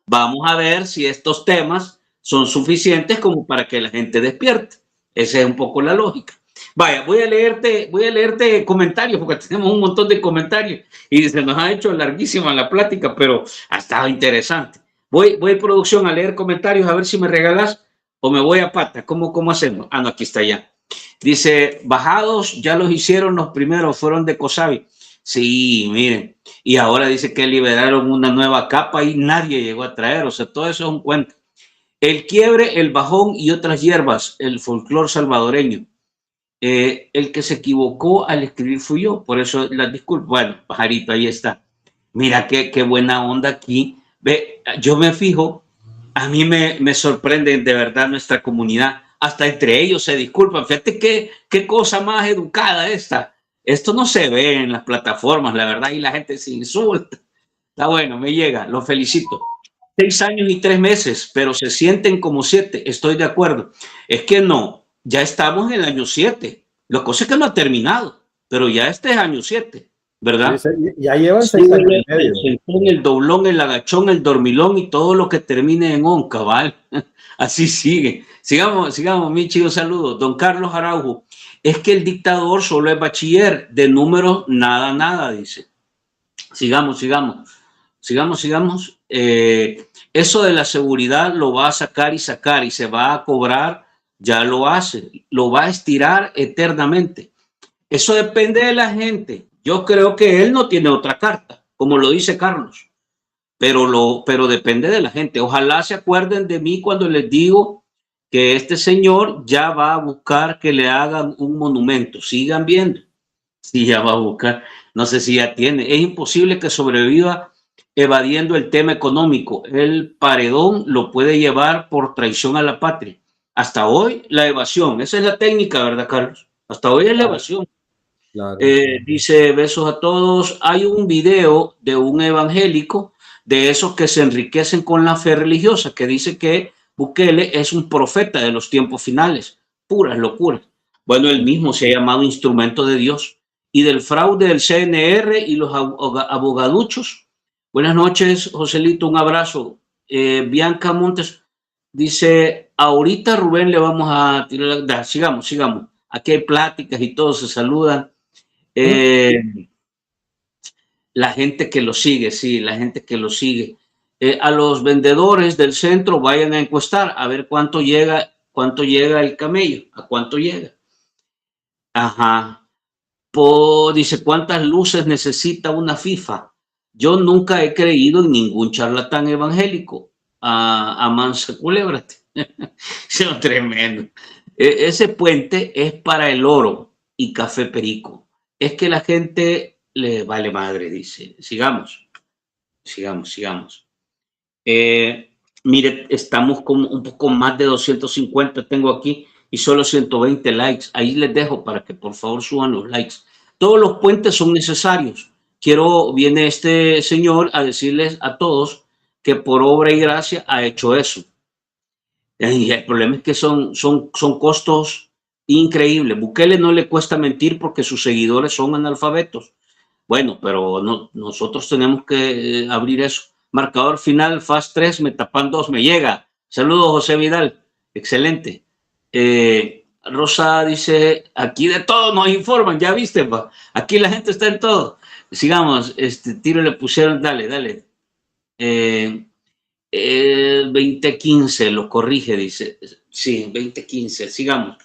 Vamos a ver si estos temas son suficientes como para que la gente despierte. Esa es un poco la lógica. Vaya, voy a leerte comentarios, porque tenemos un montón de comentarios y se nos ha hecho larguísima la plática, pero ha estado interesante. Voy producción a leer comentarios, a ver si me regalas o me voy a pata. ¿Cómo hacemos? Ah, no, aquí está ya. Dice, bajados ya los hicieron los primeros, fueron de Cosavi. Sí, miren. Y ahora dice que liberaron una nueva capa y nadie llegó a traer. O sea, todo eso es un cuento. El quiebre, el bajón y otras hierbas, el folclore salvadoreño. El que se equivocó al escribir fui yo, por eso las disculpas. Bueno, pajarito, ahí está. Mira qué buena onda aquí. Ve, yo me fijo, a mí me sorprende de verdad nuestra comunidad. Hasta entre ellos se disculpan. Fíjate qué cosa más educada esta. Esto no se ve en las plataformas, la verdad, y la gente se insulta. Está bueno, me llega, lo felicito. 6 años y 3 meses, pero se sienten como 7. Estoy de acuerdo. Es que no, ya estamos en el año 7. La cosa es que no ha terminado, pero ya este es año 7, ¿verdad? Sí, ya llevan 6 años y medio. El doblón, el agachón, el dormilón y todo lo que termine en on, cabal. Así sigue. Sigamos, Michi, un saludo. Don Carlos Araujo, es que el dictador solo es bachiller, de números nada, dice. Sigamos. Eso de la seguridad lo va a sacar y se va a cobrar, ya lo hace, lo va a estirar eternamente. Eso depende de la gente. Yo creo que él no tiene otra carta, como lo dice Carlos, pero depende de la gente. Ojalá se acuerden de mí cuando les digo que este señor ya va a buscar que le hagan un monumento. Sigan viendo. Sí, ya va a buscar. No sé si ya tiene. Es imposible que sobreviva evadiendo el tema económico. El paredón lo puede llevar por traición a la patria. Hasta hoy, la evasión. Esa es la técnica, ¿verdad, Carlos? Hasta hoy es la evasión. Claro. Dice, besos a todos. Hay un video de un evangélico de esos que se enriquecen con la fe religiosa, que dice que Bukele es un profeta de los tiempos finales. Puras locuras. Bueno, él mismo se ha llamado instrumento de Dios. Y del fraude del CNR y los abogaduchos. Buenas noches, Joselito, un abrazo. Bianca Montes dice, ahorita Rubén le vamos a tirar, sigamos. Aquí hay pláticas y todos se saludan. La gente que lo sigue, sí, la gente que lo sigue. A los vendedores del centro vayan a encuestar a ver cuánto llega el camello, a cuánto llega. Ajá. Dice, ¿cuántas luces necesita una FIFA? Yo nunca he creído en ningún charlatán evangélico. A mansa culébrate. Es tremendo. Ese puente es para el oro y café perico. Es que la gente le vale madre, dice. Sigamos. Mire, estamos con un poco más de 250, tengo aquí, y solo 120 likes. Ahí les dejo para que por favor suban los likes. Todos los puentes son necesarios. viene este señor a decirles a todos que por obra y gracia ha hecho eso. Y el problema es que son costos increíbles. Bukele no le cuesta mentir porque sus seguidores son analfabetos. Bueno, pero no, nosotros tenemos que abrir eso. Marcador final, Fast 3, me tapan 2, me llega. Saludos, José Vidal. Excelente. Rosa dice, aquí de todo nos informan, ya viste, pa. Aquí la gente está en todo. Sigamos, tiro le pusieron, dale. 2015, lo corrige, dice. Sí, 2015, sigamos.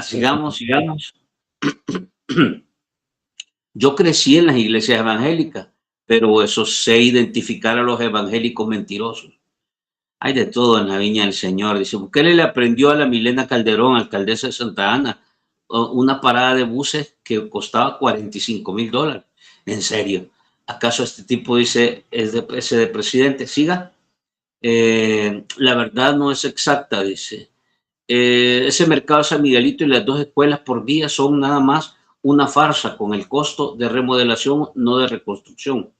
Sigamos. Yo crecí en las iglesias evangélicas, pero eso sé identificar a los evangélicos mentirosos. Hay de todo en la viña del Señor. Dice, Bukele le aprendió a la Milena Calderón, alcaldesa de Santa Ana, una parada de buses que costaba $45,000. En serio. ¿Acaso este tipo dice es de presidente? Siga. La verdad no es exacta, dice. Ese mercado de San Miguelito y las 2 escuelas por día son nada más una farsa con el costo de remodelación, no de reconstrucción.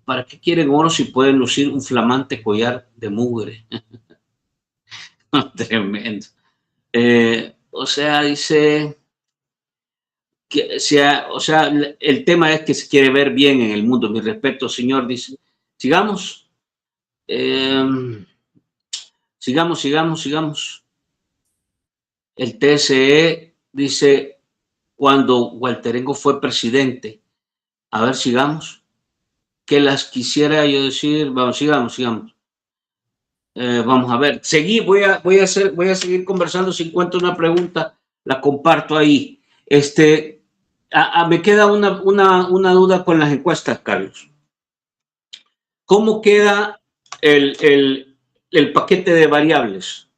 ¿Para qué quieren oro si pueden lucir un flamante collar de mugre? Tremendo. O sea, dice que el tema es que se quiere ver bien en el mundo. Mi respeto, señor, dice. Sigamos. Sigamos. El TSE dice, cuando Walterengo fue presidente, a ver, sigamos, que las quisiera yo decir, vamos, sigamos. Vamos a ver, voy a seguir conversando. Si encuentro una pregunta, la comparto ahí. Me queda una duda con las encuestas, Carlos. ¿Cómo queda el paquete de variables?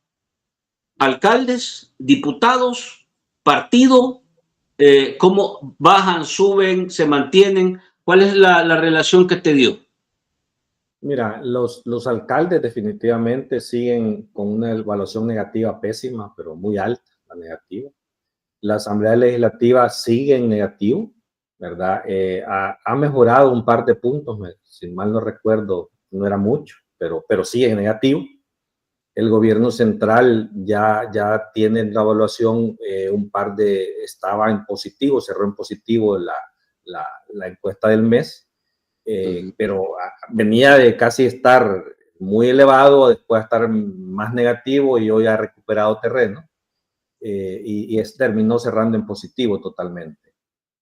Alcaldes, diputados, partido, ¿cómo bajan, suben, se mantienen? ¿Cuál es la relación que te dio? Mira, los alcaldes definitivamente siguen con una evaluación negativa pésima, pero muy alta, la negativa. La Asamblea Legislativa sigue en negativo, ¿verdad? Ha mejorado un par de puntos, si mal no recuerdo, no era mucho, pero sigue en negativo. El gobierno central ya tiene la evaluación, estaba en positivo, cerró en positivo la encuesta del mes, pero venía de casi estar muy elevado, después de estar más negativo y hoy ha recuperado terreno y terminó cerrando en positivo totalmente.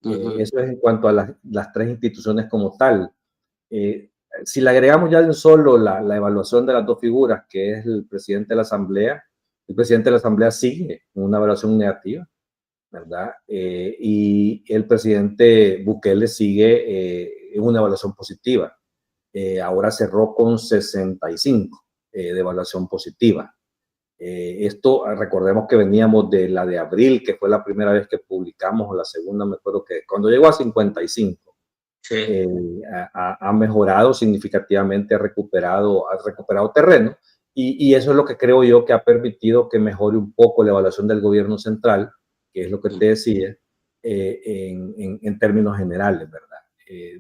Eso es en cuanto a las 3 instituciones como tal. Si le agregamos ya de un solo la evaluación de las 2 figuras, que es el presidente de la Asamblea, el presidente de la Asamblea sigue con una evaluación negativa, ¿verdad? Y el presidente Bukele sigue en una evaluación positiva. Ahora cerró con 65 de evaluación positiva. Esto, recordemos que veníamos de la de abril, que fue la primera vez que publicamos, o la segunda, me acuerdo que cuando llegó a 55. Sí. Ha mejorado significativamente, ha recuperado terreno y eso es lo que creo yo que ha permitido que mejore un poco la evaluación del gobierno central, que es lo que te decía, en términos generales, ¿verdad?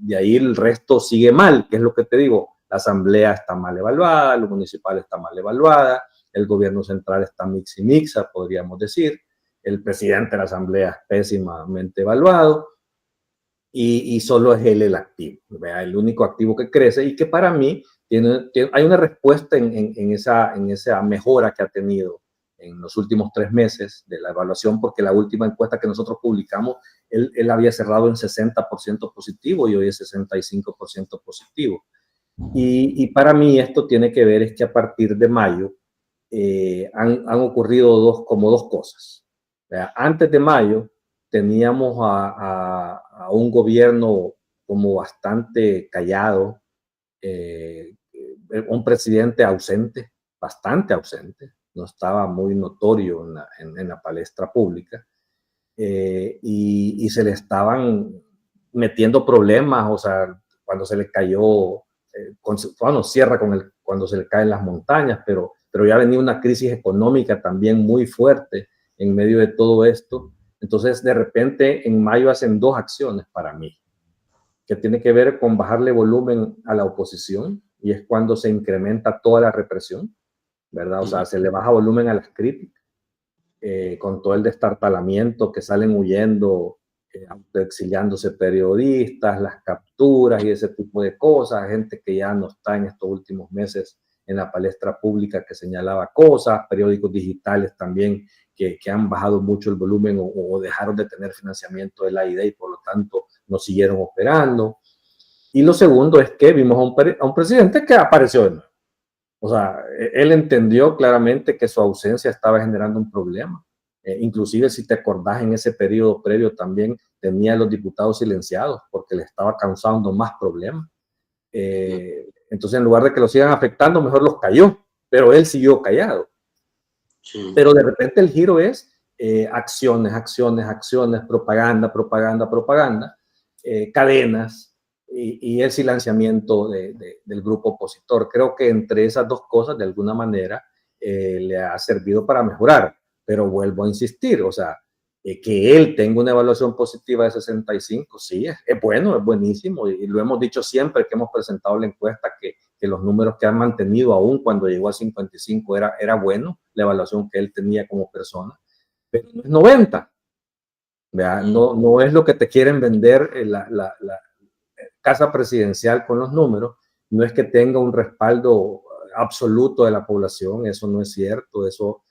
De ahí el resto sigue mal, que es lo que te digo, la asamblea está mal evaluada, lo municipal está mal evaluada, el gobierno central está mixa, podríamos decir, el presidente de la asamblea es pésimamente evaluado, y solo es él el activo, ¿verdad? El único activo que crece y que para mí hay una respuesta en esa mejora que ha tenido en los últimos 3 meses de la evaluación, porque la última encuesta que nosotros publicamos, él había cerrado en 60% positivo y hoy es 65% positivo. Y para mí esto tiene que ver es que a partir de mayo han ocurrido dos cosas. ¿Verdad? Antes de mayo teníamos a un gobierno como bastante callado, un presidente ausente, bastante ausente, no estaba muy notorio en la palestra pública, y se le estaban metiendo problemas, o sea, cuando se le cayó, cierra cuando se le caen las montañas, pero ya venía una crisis económica también muy fuerte en medio de todo esto, Entonces, de repente, en mayo hacen dos acciones para mí, que tiene que ver con bajarle volumen a la oposición, y es cuando se incrementa toda la represión, ¿verdad? O sea, se le baja volumen a las críticas, con todo el destartalamiento que salen huyendo, exiliándose periodistas, las capturas y ese tipo de cosas, gente que ya no está en estos últimos meses en la palestra pública que señalaba cosas, periódicos digitales también que han bajado mucho el volumen o dejaron de tener financiamiento de la AIDA y por lo tanto no siguieron operando. Y lo segundo es que vimos a un presidente que apareció de nuevo. O sea, él entendió claramente que su ausencia estaba generando un problema. Inclusive, si te acordás, en ese periodo previo también tenía a los diputados silenciados porque le estaba causando más problemas. Entonces, en lugar de que lo sigan afectando, mejor los cayó, pero él siguió callado. Sí. Pero de repente el giro es acciones, acciones, acciones, propaganda, propaganda, propaganda, cadenas, y el silenciamiento del grupo opositor. Creo que entre esas dos cosas, de alguna manera, le ha servido para mejorar. Pero vuelvo a insistir, o sea, que él tenga una evaluación positiva de 65, sí, es bueno, es buenísimo. Y lo hemos dicho siempre que hemos presentado la encuesta, que los números que han mantenido aún cuando llegó a 55 era bueno, la evaluación que él tenía como persona. Pero no es 90. No es lo que te quieren vender la casa presidencial con los números. No es que tenga un respaldo absoluto de la población, eso no es cierto, eso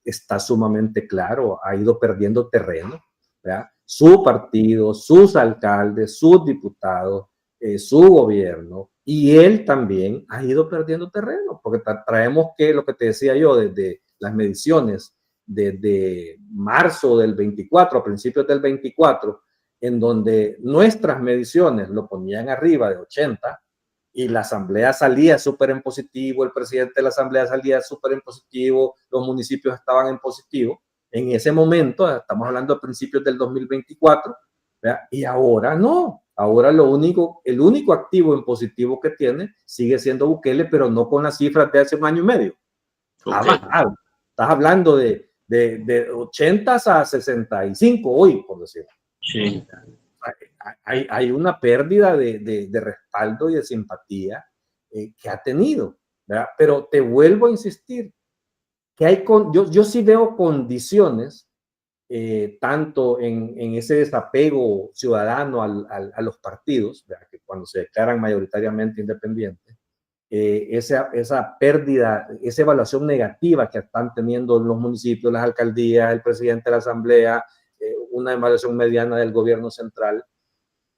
está sumamente claro, ha ido perdiendo terreno, ¿verdad? Su partido, sus alcaldes, sus diputados, su gobierno, y él también ha ido perdiendo terreno, porque traemos que lo que te decía yo, desde las mediciones, desde marzo del 24, a principios del 24, en donde nuestras mediciones lo ponían arriba de 80, y la asamblea salía súper en positivo, el presidente de la asamblea salía súper en positivo, los municipios estaban en positivo. En ese momento, estamos hablando de principios del 2024, ¿verdad? Y ahora no. Ahora el único activo en positivo que tiene sigue siendo Bukele, pero no con las cifras de hace un año y medio. Okay. Estás hablando de 80 a 65 hoy, por decirlo. Sí. Hay una pérdida de respaldo y de simpatía que ha tenido, ¿verdad? Pero te vuelvo a insistir, que yo sí veo condiciones, tanto en ese desapego ciudadano a los partidos, ¿verdad? Que cuando se declaran mayoritariamente independientes, esa pérdida, esa evaluación negativa que están teniendo los municipios, las alcaldías, el presidente de la asamblea, una evaluación mediana del gobierno central,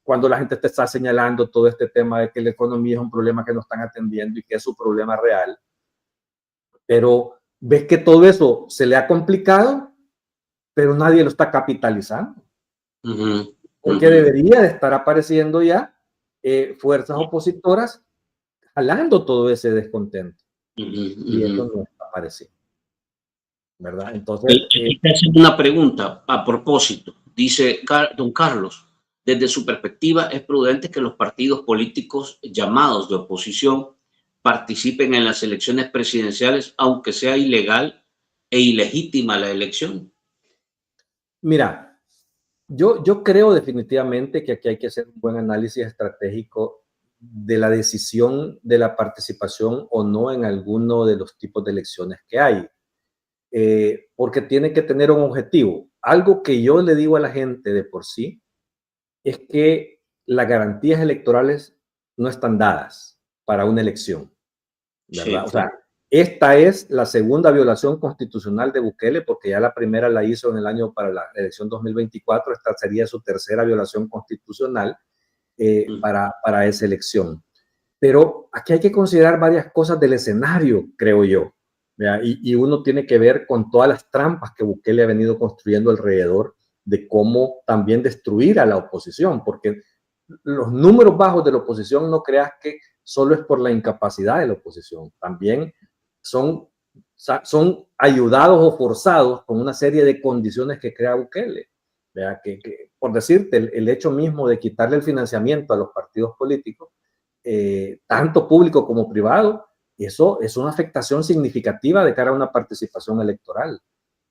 cuando la gente te está señalando todo este tema de que la economía es un problema que no están atendiendo y que es su problema real, pero ves que todo eso se le ha complicado, pero nadie lo está capitalizando. Porque debería de estar apareciendo ya fuerzas opositoras jalando todo ese descontento. Y eso no está apareciendo, ¿verdad? Entonces... te hacen una pregunta a propósito. Dice don Carlos, desde su perspectiva, es prudente que los partidos políticos llamados de oposición participen en las elecciones presidenciales, aunque sea ilegal e ilegítima la elección. Mira, yo creo definitivamente que aquí hay que hacer un buen análisis estratégico de la decisión de la participación o no en alguno de los tipos de elecciones que hay. Porque tiene que tener un objetivo. Algo que yo le digo a la gente de por sí es que las garantías electorales no están dadas para una elección, ¿verdad? Sí. O sea, esta es la segunda violación constitucional de Bukele, porque ya la primera la hizo en el año para la elección 2024, esta sería su tercera violación constitucional para esa elección. Pero aquí hay que considerar varias cosas del escenario, creo yo, y uno tiene que ver con todas las trampas que Bukele ha venido construyendo alrededor de cómo también destruir a la oposición, porque los números bajos de la oposición no creas que solo es por la incapacidad de la oposición, también son ayudados o forzados con una serie de condiciones que crea Bukele. Que por decirte, el hecho mismo de quitarle el financiamiento a los partidos políticos, tanto público como privado, eso es una afectación significativa de cara a una participación electoral.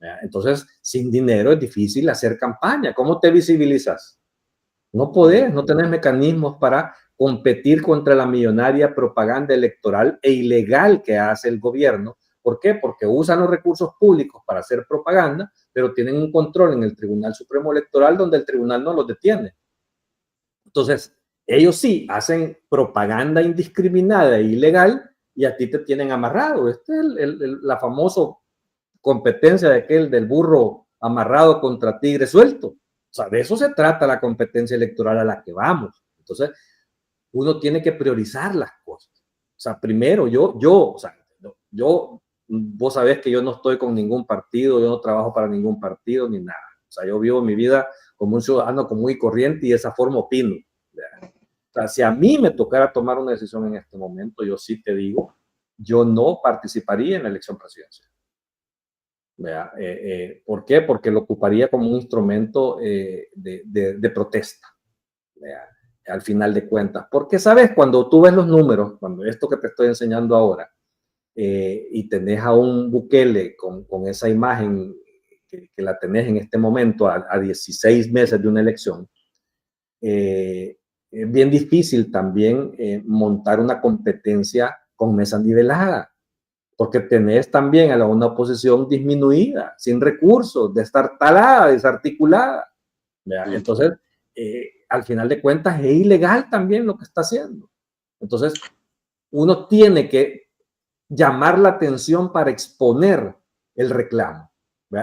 ¿verdad? Entonces, sin dinero es difícil hacer campaña. ¿Cómo te visibilizas? No podés, no tenés mecanismos para competir contra la millonaria propaganda electoral e ilegal que hace el gobierno. ¿Por qué? Porque usan los recursos públicos para hacer propaganda, pero tienen un control en el Tribunal Supremo Electoral donde el tribunal no los detiene. Entonces, ellos sí hacen propaganda indiscriminada e ilegal y a ti te tienen amarrado. Esta es la famosa competencia de aquel del burro amarrado contra tigre suelto. O sea, de eso se trata la competencia electoral a la que vamos. Entonces, uno tiene que priorizar las cosas. O sea, primero, vos sabés que yo no estoy con ningún partido, yo no trabajo para ningún partido ni nada. O sea, yo vivo mi vida como un ciudadano común y corriente y de esa forma opino. O sea, si a mí me tocara tomar una decisión en este momento, yo sí te digo, yo no participaría en la elección presidencial. ¿Por qué? Porque lo ocuparía como un instrumento de protesta, al final de cuentas. Porque, ¿sabes? Cuando tú ves los números, cuando esto que te estoy enseñando ahora, y tenés a un Bukele con esa imagen que la tenés en este momento a 16 meses de una elección, es bien difícil también montar una competencia con mesa nivelada, porque tenés también a una oposición disminuida, sin recursos, destartalada, desarticulada. Entonces, al final de cuentas, es ilegal también lo que está haciendo. Entonces, uno tiene que llamar la atención para exponer el reclamo.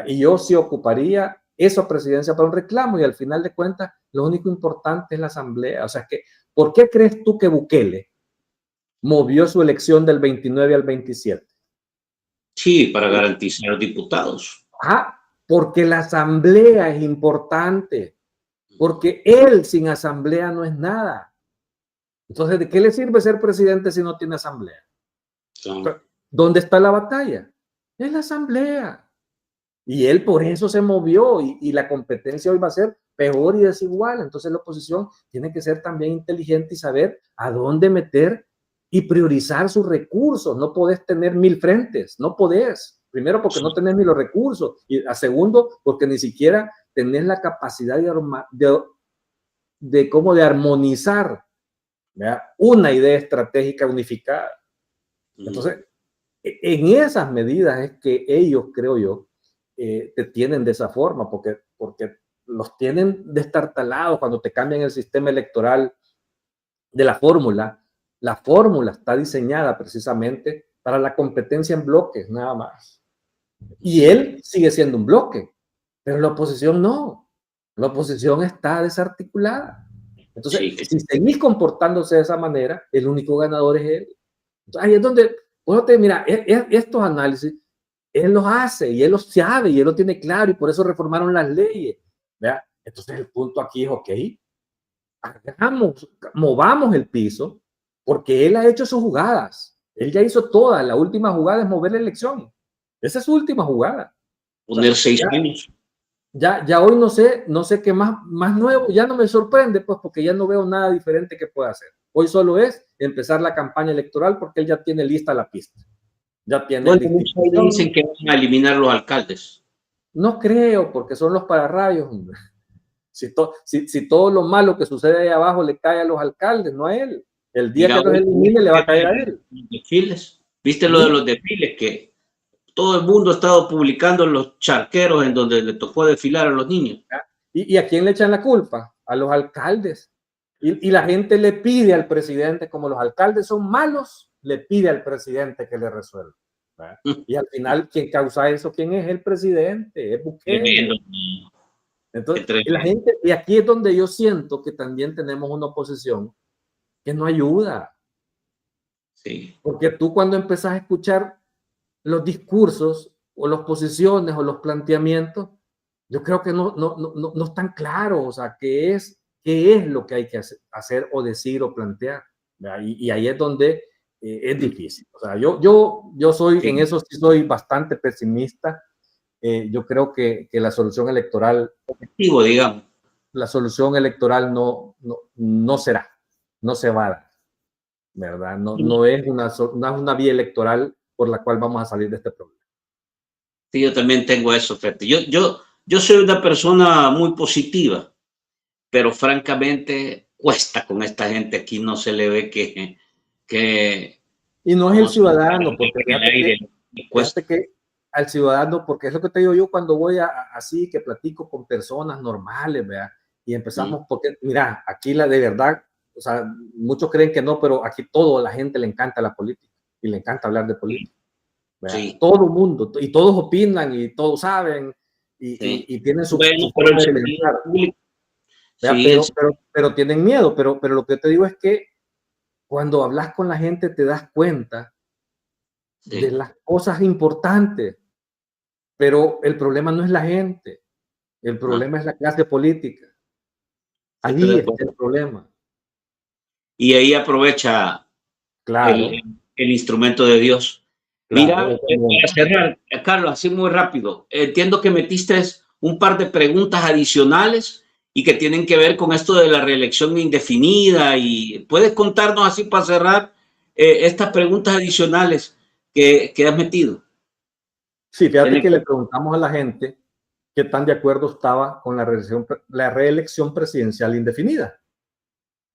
Y yo sí ocuparía esa presidencia para un reclamo y al final de cuentas, lo único importante es la asamblea. O sea, ¿por qué crees tú que Bukele movió su elección del 29 al 27? Sí, para garantizar a los diputados. Porque la asamblea es importante, porque él sin asamblea no es nada. Entonces, ¿de qué le sirve ser presidente si no tiene asamblea? ¿Dónde está la batalla? En la asamblea. Y él por eso se movió y la competencia hoy va a ser peor y desigual. Entonces la oposición tiene que ser también inteligente y saber a dónde meter y priorizar sus recursos. No podés tener 1000 frentes, no podés. Primero porque no tenés ni los recursos y a segundo porque ni siquiera tenés la capacidad de armonizar, ¿verdad?, una idea estratégica unificada. Entonces, en esas medidas es que ellos, creo yo, te tienen de esa forma, porque los tienen destartalados cuando te cambian el sistema electoral de la fórmula está diseñada precisamente para la competencia en bloques, nada más. Y él sigue siendo un bloque, pero la oposición no. La oposición está desarticulada. Entonces, sí, si seguís comportándose de esa manera, el único ganador es él. Entonces, ahí es donde, mira, estos análisis él los hace y él los sabe y él lo tiene claro y por eso reformaron las leyes. ¿Verdad? Entonces el punto aquí es, ok, movamos el piso porque él ha hecho sus jugadas. Él ya hizo todas. La última jugada es mover la elección. Esa es su última jugada. Poner 6 años. Ya hoy no sé qué más nuevo, ya no me sorprende, pues porque ya no veo nada diferente que pueda hacer. Hoy solo es empezar la campaña electoral porque él ya tiene lista la pista. Ya tiene. Bueno, dicen que van a eliminar los alcaldes. No creo, porque son los pararrayos, hombre. Si todo lo malo que sucede ahí abajo le cae a los alcaldes, no a él. El día que los elimine le va a caer a él. Desfiles. ¿Viste lo de los desfiles? Que todo el mundo ha estado publicando los charqueros en donde le tocó desfilar a los niños. ¿Y a quién le echan la culpa? A los alcaldes. Y la gente le pide al presidente, como los alcaldes son malos, le pide al presidente que le resuelva. Y al final, ¿quién causa eso? ¿Quién es? El presidente, es Bukele. Entonces, la gente, y aquí es donde yo siento que también tenemos una oposición que no ayuda. Sí. Porque tú cuando empezás a escuchar los discursos o las posiciones o los planteamientos, yo creo que no están claros, o sea, qué es lo que hay que hacer o decir o plantear. Y ahí es donde es difícil. O sea, yo soy, sí, en eso sí soy bastante pesimista. Yo creo que la solución electoral, objetivo, digamos, la solución electoral no será, no se va a dar, ¿verdad? No es una vía electoral por la cual vamos a salir de este problema. Sí, yo también tengo eso, Fete. Yo soy una persona muy positiva, pero francamente cuesta con esta gente. Aquí no se le ve que Y no es el ¿cómo se llama? ciudadano, porque En el aire. Y cuesta. fíjate que al ciudadano, porque es lo que te digo yo cuando voy así, que platico con personas normales, ¿verdad? Y empezamos, porque mira, aquí la de verdad, o sea, muchos creen que no, pero aquí todo la gente le encanta la política y le encanta hablar de política, ¿verdad? Sí, Todo el mundo, y todos opinan y todos saben sí. y tienen Bueno, su pero el forma de sentido pensar, público, ¿verdad? sí, Pero tienen miedo, pero lo que te digo es que cuando hablas con la gente te das cuenta de sí. las cosas importantes, pero el problema no es la gente, el No, problema es la clase política. sí estoy de Ahí está el acuerdo. problema. Y ahí aprovecha el, Claro, el instrumento de Dios. claro. Mira, para cerrar, Carlos, así muy rápido, entiendo que metiste un par de preguntas adicionales y que tienen que ver con esto de la reelección indefinida. Y puedes contarnos así para cerrar estas preguntas adicionales que has metido. Sí, fíjate Tiene que que- le preguntamos a la gente qué tan de acuerdo estaba con la reelección presidencial indefinida,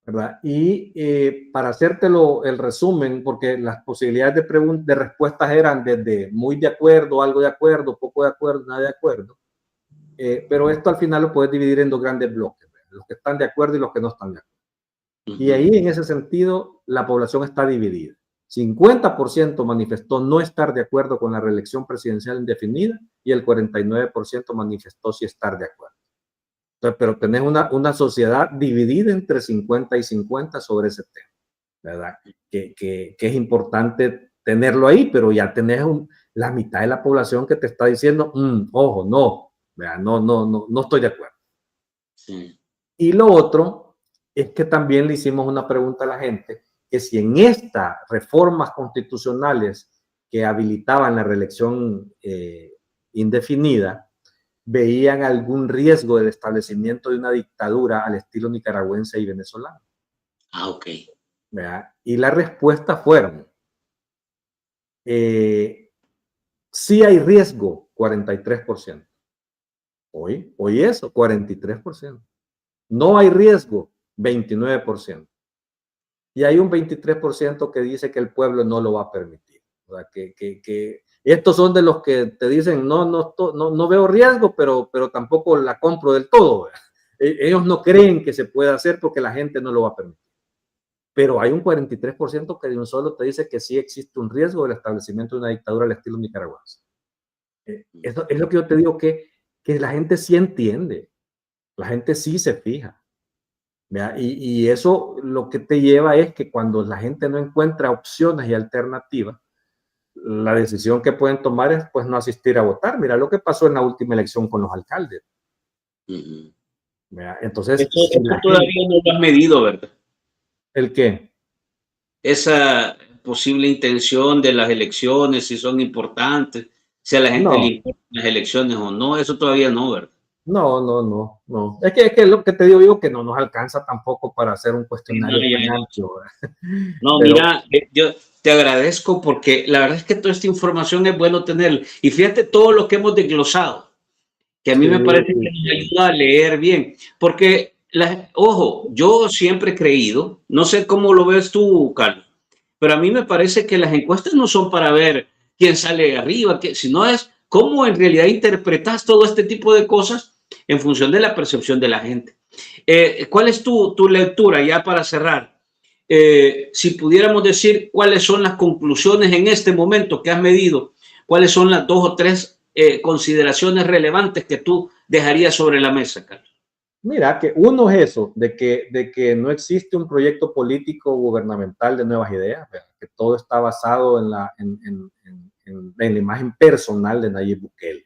¿verdad? Y para hacértelo el resumen, porque las posibilidades de respuestas eran desde muy de acuerdo, algo de acuerdo, poco de acuerdo, nada de acuerdo. Pero esto al final lo puedes dividir en dos grandes bloques, ¿verdad? Los que están de acuerdo y los que no están de acuerdo. Y ahí, en ese sentido, la población está dividida. 50% manifestó no estar de acuerdo con la reelección presidencial indefinida y el 49% manifestó sí estar de acuerdo. Entonces, pero tenés una sociedad dividida entre 50 y 50 sobre ese tema, ¿verdad? Que es importante tenerlo ahí, pero ya tenés la mitad de la población que te está diciendo, ojo, no, ¿verdad? No estoy de acuerdo. Sí. Y lo otro es que también le hicimos una pregunta a la gente, que si en estas reformas constitucionales que habilitaban la reelección indefinida, veían algún riesgo del establecimiento de una dictadura al estilo nicaragüense y venezolano. Ah, ok. ¿Verdad? Y la respuesta fueron, sí hay riesgo, 43%. Hoy eso, 43%. No hay riesgo, 29%. Y hay un 23% que dice que el pueblo no lo va a permitir. O sea, que estos son de los que te dicen, no veo riesgo, pero tampoco la compro del todo. Ellos no creen que se pueda hacer porque la gente no lo va a permitir. Pero hay un 43% que de un solo te dice que sí existe un riesgo del establecimiento de una dictadura al estilo nicaragüense. Eso es lo que yo te digo, que la gente sí entiende, la gente sí se fija. Y eso lo que te lleva es que cuando la gente no encuentra opciones y alternativas, la decisión que pueden tomar es pues no asistir a votar. Mira lo que pasó en la última elección con los alcaldes. Entonces, si Eso la gente, todavía no lo has medido, ¿verdad? ¿el qué? Esa posible intención de las elecciones, si son importantes, si a la gente le No, importan las elecciones o no, eso todavía no, ¿verdad? no. Es que lo que te digo que no nos alcanza tampoco para hacer un No, cuestionario ya, tan ya. amplio, ¿verdad? No, Pero mira, yo te agradezco porque la verdad es que toda esta información es bueno tenerla. Y fíjate todo lo que hemos desglosado, que a mí sí, me parece que sí, nos sí. ayuda a leer bien. Porque, ojo, yo siempre he creído, no sé cómo lo ves tú, Carlos, pero a mí me parece que las encuestas no son para ver quién sale arriba, sino es cómo en realidad interpretas todo este tipo de cosas en función de la percepción de la gente. ¿Cuál es tu lectura ya para cerrar? Si pudiéramos decir cuáles son las conclusiones en este momento que has medido, cuáles son las dos o tres consideraciones relevantes que tú dejarías sobre la mesa, Carlos. Mira, que uno es eso, de que no existe un proyecto político gubernamental de nuevas ideas, ¿verdad? Que todo está basado en la imagen personal de Nayib Bukele.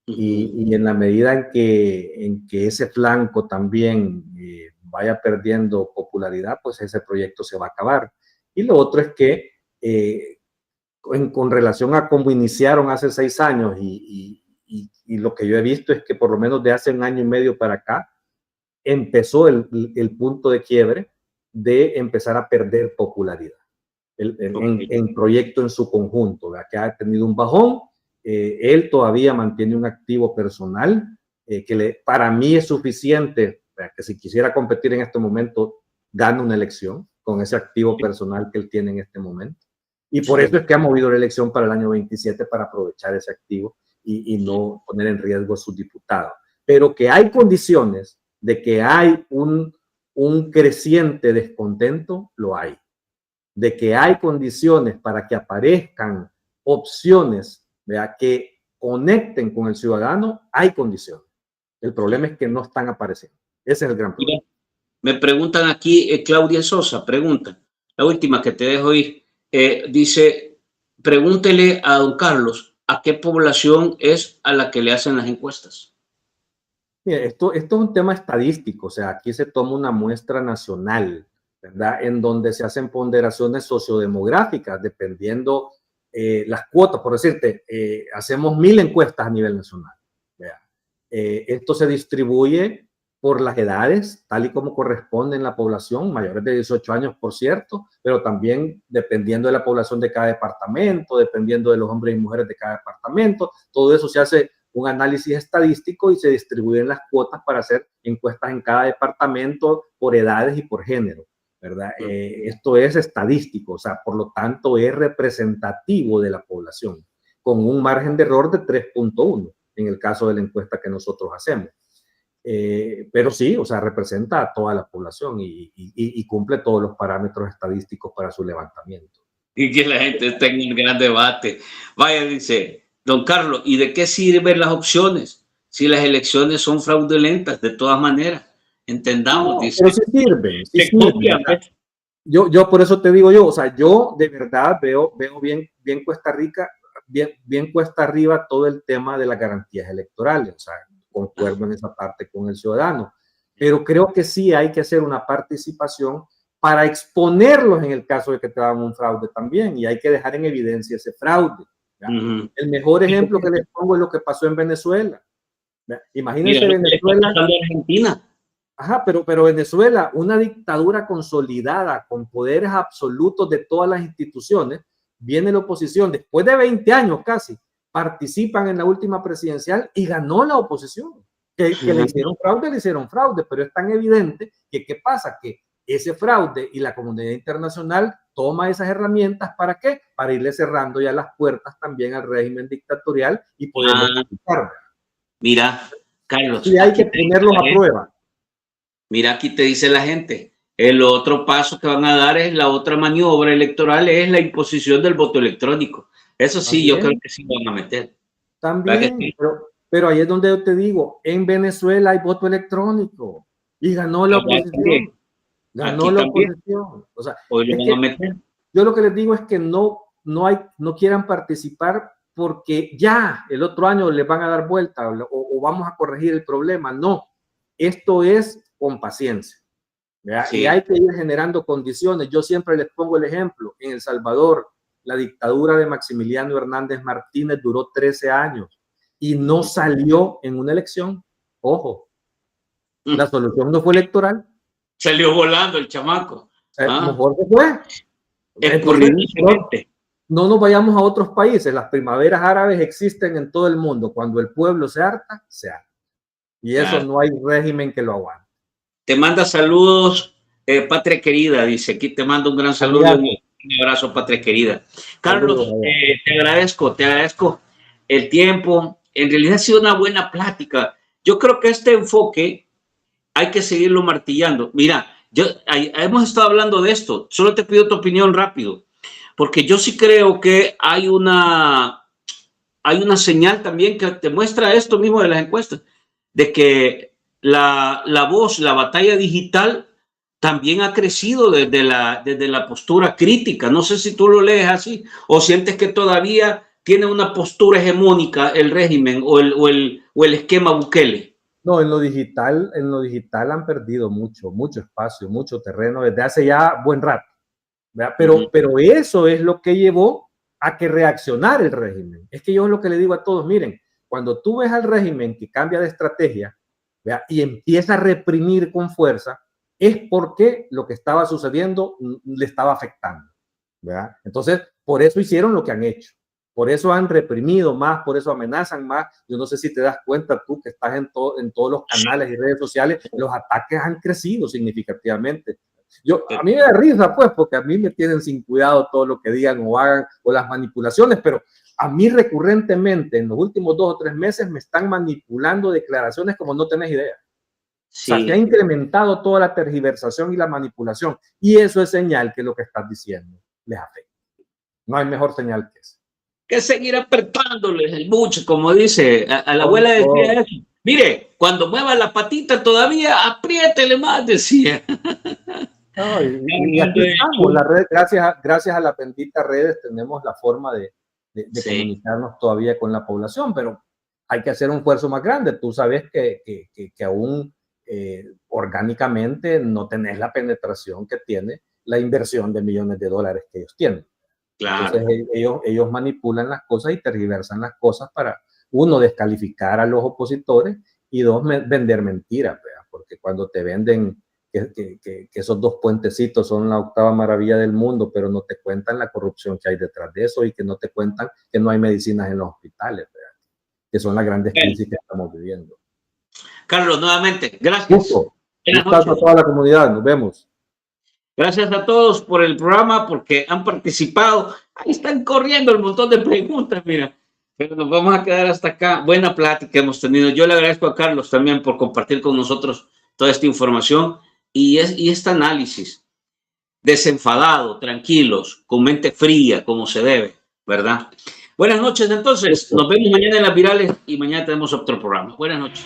Y en la medida en que ese flanco también vaya perdiendo popularidad, pues ese proyecto se va a acabar. Y lo otro es que con relación a cómo iniciaron hace 6 años y lo que yo he visto es que por lo menos de hace 1 año y medio para acá, empezó el punto de quiebre de empezar a perder popularidad Okay. en proyecto en su conjunto, ¿verdad? Que ha tenido un bajón él todavía mantiene un activo personal para mí es suficiente, que si quisiera competir en este momento, gana una elección con ese activo personal que él tiene en este momento. Y por eso es que ha movido la elección para el año 27 para aprovechar ese activo y no poner en riesgo a sus diputados. Pero que hay condiciones de que hay un creciente descontento, lo hay. De que hay condiciones para que aparezcan opciones, ¿verdad?, que conecten con el ciudadano, hay condiciones. El problema es que no están apareciendo. Ese es el gran problema. Me preguntan aquí, Claudia Sosa, pregunta, la última que te dejo ir, dice, pregúntele a don Carlos, ¿a qué población es a la que le hacen las encuestas? Mira, esto es un tema estadístico, o sea, aquí se toma una muestra nacional, ¿verdad?, en donde se hacen ponderaciones sociodemográficas, dependiendo las cuotas. Por decirte, hacemos 1000 encuestas a nivel nacional. Esto se distribuye por las edades, tal y como corresponde en la población, mayores de 18 años, por cierto, pero también dependiendo de la población de cada departamento, dependiendo de los hombres y mujeres de cada departamento. Todo eso se hace un análisis estadístico y se distribuyen las cuotas para hacer encuestas en cada departamento por edades y por género, ¿verdad? Esto es estadístico, o sea, por lo tanto es representativo de la población, con un margen de error de 3.1 en el caso de la encuesta que nosotros hacemos. Pero sí, o sea, representa a toda la población y cumple todos los parámetros estadísticos para su levantamiento. Y que la gente está en un gran debate. Vaya, dice don Carlos, ¿y de qué sirven las opciones si las elecciones son fraudulentas? De todas maneras, entendamos, No, dice. pero sí sirven, sí sirven. Yo por eso te digo yo, o sea, yo de verdad veo bien Cuesta Rica, bien cuesta arriba todo el tema de las garantías electorales, o sea, concuerdo en esa parte con el ciudadano, pero creo que sí hay que hacer una participación para exponerlos en el caso de que te hagan un fraude también, y hay que dejar en evidencia ese fraude. El mejor ejemplo que les pongo es lo que pasó en Venezuela. Imagínense Venezuela. Argentina. Ajá, pero Venezuela, una dictadura consolidada con poderes absolutos de todas las instituciones, viene la oposición después de 20 años casi, participan en la última presidencial y ganó la oposición. Que le hicieron fraude, pero es tan evidente que ¿qué pasa? Que ese fraude y la comunidad internacional toma esas herramientas ¿para qué? Para irle cerrando ya las puertas también al régimen dictatorial y poder Mira, Carlos. Y hay que ponerlos a prueba. Mira, aquí te dice la gente, el otro paso que van a dar es la otra maniobra electoral, es la imposición del voto electrónico. Eso sí, yo creo que sí van a meter. También, pero ahí es donde yo te digo, en Venezuela hay voto electrónico y ganó la oposición. Ganó la oposición. O sea, yo lo que les digo es que no quieran participar porque ya el otro año les van a dar vuelta o vamos a corregir el problema. No, esto es con paciencia. Sí. Y hay que ir generando condiciones. Yo siempre les pongo el ejemplo. En El Salvador, la dictadura de Maximiliano Hernández Martínez duró 13 años y no salió en una elección. Ojo, la solución no fue electoral. Salió volando el chamaco. Mejor que fue. Entonces, no nos vayamos a otros países. Las primaveras árabes existen en todo el mundo. Cuando el pueblo se harta, se harta. Y eso no hay régimen que lo aguante. Te manda saludos, Patria Querida, dice. Aquí te mando un gran saludo y un abrazo, Patria Querida. Carlos, te agradezco el tiempo. En realidad ha sido una buena plática. Yo creo que este enfoque hay que seguirlo martillando. Mira, hemos estado hablando de esto. Solo te pido tu opinión rápido, porque yo sí creo que hay una señal también que te muestra esto mismo de las encuestas, de que la voz, la batalla digital también ha crecido desde la postura crítica. No sé si tú lo lees así o sientes que todavía tiene una postura hegemónica el régimen o el esquema Bukele. No, en lo digital han perdido mucho espacio, mucho terreno desde hace ya buen rato. Pero eso es lo que llevó a que reaccionara el régimen. Es que yo es lo que le digo a todos, miren, cuando tú ves al régimen que cambia de estrategia, ¿verdad?, y empieza a reprimir con fuerza, es porque lo que estaba sucediendo le estaba afectando, ¿verdad? Entonces, por eso hicieron lo que han hecho. Por eso han reprimido más, por eso amenazan más. Yo no sé si te das cuenta tú que estás en todos los canales y redes sociales, los ataques han crecido significativamente. A mí me da risa, pues, porque a mí me tienen sin cuidado todo lo que digan o hagan o las manipulaciones, pero a mí recurrentemente en los últimos 2 o 3 meses me están manipulando declaraciones como no tenés idea. Sí. O sea, se ha incrementado toda la tergiversación y la manipulación, y eso es señal que lo que estás diciendo les afecta. No hay mejor señal que eso. Que seguir apretándoles el buche, como dice, a la abuela decía eso. Mire, cuando mueva la patita todavía, apriétele más, decía. No, y aquí estamos, la red, gracias a las benditas redes tenemos la forma de sí, comunicarnos todavía con la población, pero hay que hacer un esfuerzo más grande. Tú sabes que aún orgánicamente no tenés la penetración que tiene la inversión de millones de dólares que ellos tienen. Claro. Entonces ellos manipulan las cosas y tergiversan las cosas para, uno, descalificar a los opositores y dos, vender mentiras, ¿verdad? Porque cuando te venden que esos 2 puentecitos son la 8ª maravilla del mundo, pero no te cuentan la corrupción que hay detrás de eso y que no te cuentan que no hay medicinas en los hospitales, ¿verdad? Que son las grandes crisis que estamos viviendo. Carlos, nuevamente, gracias. Gracias a toda la comunidad, nos vemos. Gracias a todos por el programa, porque han participado. Ahí están corriendo un montón de preguntas, mira. Pero nos vamos a quedar hasta acá. Buena plática hemos tenido. Yo le agradezco a Carlos también por compartir con nosotros toda esta información y este análisis. Desenfadado, tranquilos, con mente fría, como se debe, ¿verdad? Buenas noches, entonces. Nos vemos mañana en Las Virales y mañana tenemos otro programa. Buenas noches.